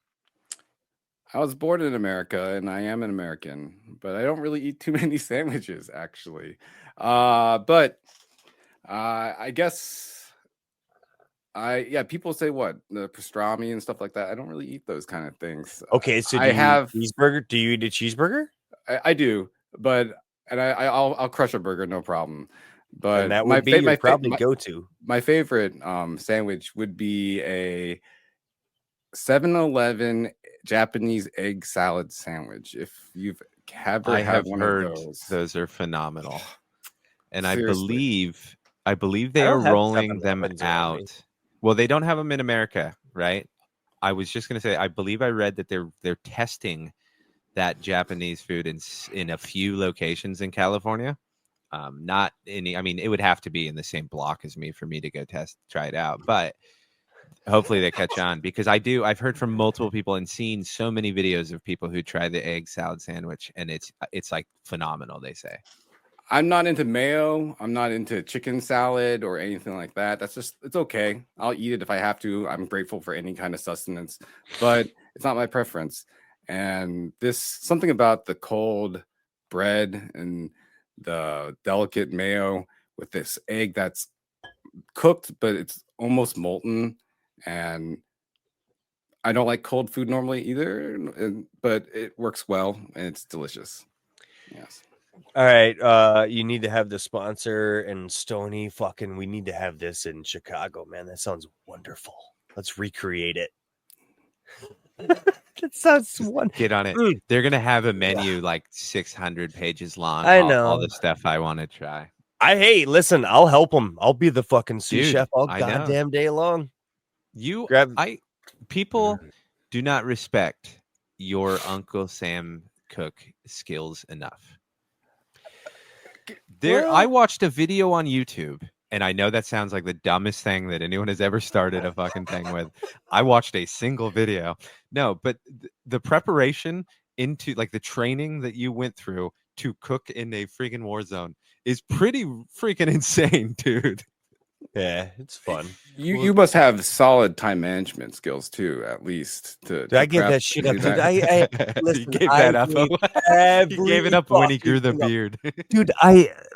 I was born in America and I am an American, but I don't really eat too many sandwiches, actually. But I guess people say what the pastrami and stuff like that. I don't really eat those kind of things. Okay, so do you eat a cheeseburger? I do, but I'll crush a burger, no problem. But and that would be your probably go-to. My favorite sandwich would be a 7-Eleven Japanese egg salad sandwich. If you've ever had one of those are phenomenal. And Seriously. I believe they are rolling them out. Well, they don't have them in America, right? I was just going to say, I believe I read that they're testing that Japanese food in a few locations in California. Not any. I mean, it would have to be in the same block as me for me to go try it out. But hopefully they catch on because I've heard from multiple people and seen so many videos of people who try the egg salad sandwich, and it's like phenomenal. They say. I'm not into mayo. I'm not into chicken salad or anything like that. It's okay. I'll eat it if I have to. I'm grateful for any kind of sustenance, but it's not my preference. And something about the cold bread and the delicate mayo with this egg that's cooked, but it's almost molten. And I don't like cold food normally either, but it works well and it's delicious. Yes. All right, you need to have the sponsor and Stony. Fucking, we need to have this in Chicago, man. That sounds wonderful. Let's recreate it. That sounds wonderful. Get on it. They're gonna have a menu like 600 pages long. I all know. the stuff I want to try. Hey, listen, I'll help them. I'll be the fucking sous Dude, chef all I know. goddamn day long. People do not respect your Uncle Sam cook skills enough. I watched a video on YouTube, and I know that sounds like the dumbest thing that anyone has ever started a fucking thing with. I watched a single video. No, but the preparation into like the training that you went through to cook in a freaking war zone is pretty freaking insane, dude. Yeah, it's fun. You must have solid time management skills too, at least. Did I give that shit up? Dude, I listen, he gave that up. He gave it up when he grew the beard. Dude,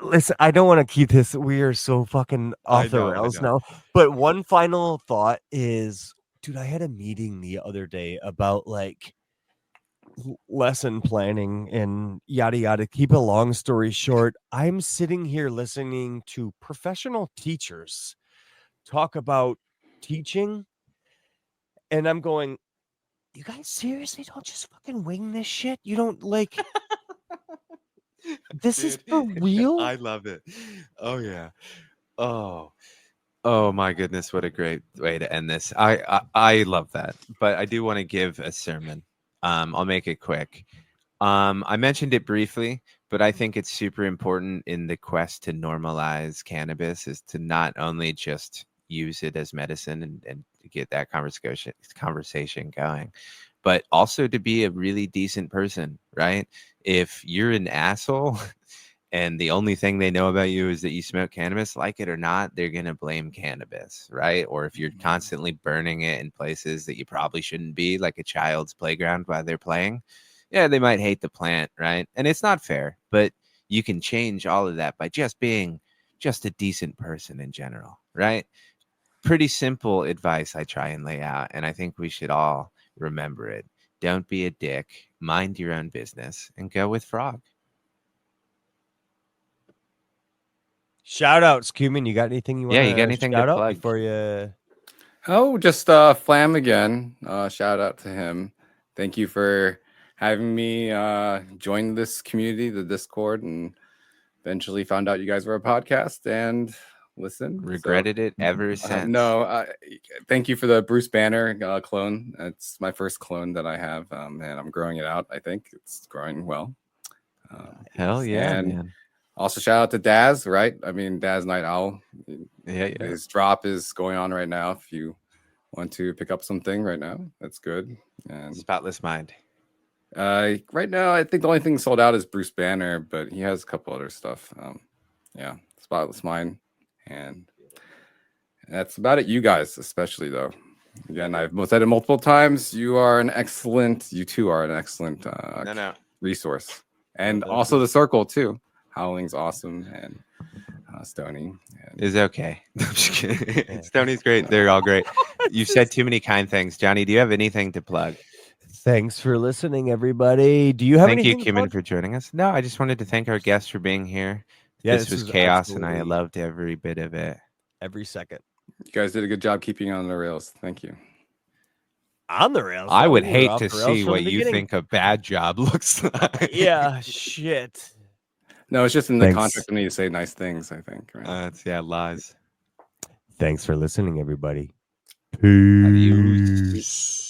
listen. I don't want to keep this. We are so fucking off the rails now. But one final thought is, dude, I had a meeting the other day about like lesson planning and yada yada. Keep a long story short, I'm sitting here listening to professional teachers talk about teaching, and I'm going, you guys seriously don't just fucking wing this shit? You don't like this is for real? I love it. Oh yeah. Oh my goodness, what a great way to end this. I love that. But I do want to give a sermon. I'll make it quick. I mentioned it briefly, but I think it's super important in the quest to normalize cannabis is to not only just use it as medicine and get that conversation going, but also to be a really decent person, right? If you're an asshole and the only thing they know about you is that you smoke cannabis, like it or not, they're going to blame cannabis, right? Or if you're constantly burning it in places that you probably shouldn't be, like a child's playground while they're playing, yeah, they might hate the plant, right? And it's not fair, but you can change all of that by just being just a decent person in general, right? Pretty simple advice I try and lay out, and I think we should all remember it. Don't be a dick, mind your own business, and go with Frog. Shout outs, Cumin. You got anything you want? Yeah, you got anything to plug before you? Oh, just Flam again. Shout out to him. Thank you for having me join this community, the Discord, and eventually found out you guys were a podcast and listen. Regretted it ever since. No, thank you for the Bruce Banner clone. It's my first clone that I have, and I'm growing it out. I think it's growing well. Hell yeah, and man. Also, shout out to Daz, right? I mean, Daz Night Owl. Yeah. His drop is going on right now. If you want to pick up something right now, that's good. And Spotless Mind. Right now, I think the only thing sold out is Bruce Banner, but he has a couple other stuff. Yeah, Spotless Mind, and that's about it. You guys, especially though. Again, I've said it multiple times. You two are an excellent resource, and also the Circle too. Howling's awesome, and Stony is okay. I'm just kidding. Stony's great. They're all great. You've said too many kind things. Johnny, do you have anything to plug? Thanks for listening, everybody. Do you have Thank anything you, Cumin, for joining us. No, I just wanted to thank our guests for being here. Yeah, this was chaos, and I loved every bit of it. Every second. You guys did a good job keeping on the rails. Thank you. On the rails. I would hate to see what you think a bad job looks like. Yeah, shit. No, it's just in the contract. I need to say nice things, I think. Right? Lies. Thanks for listening, everybody. Peace.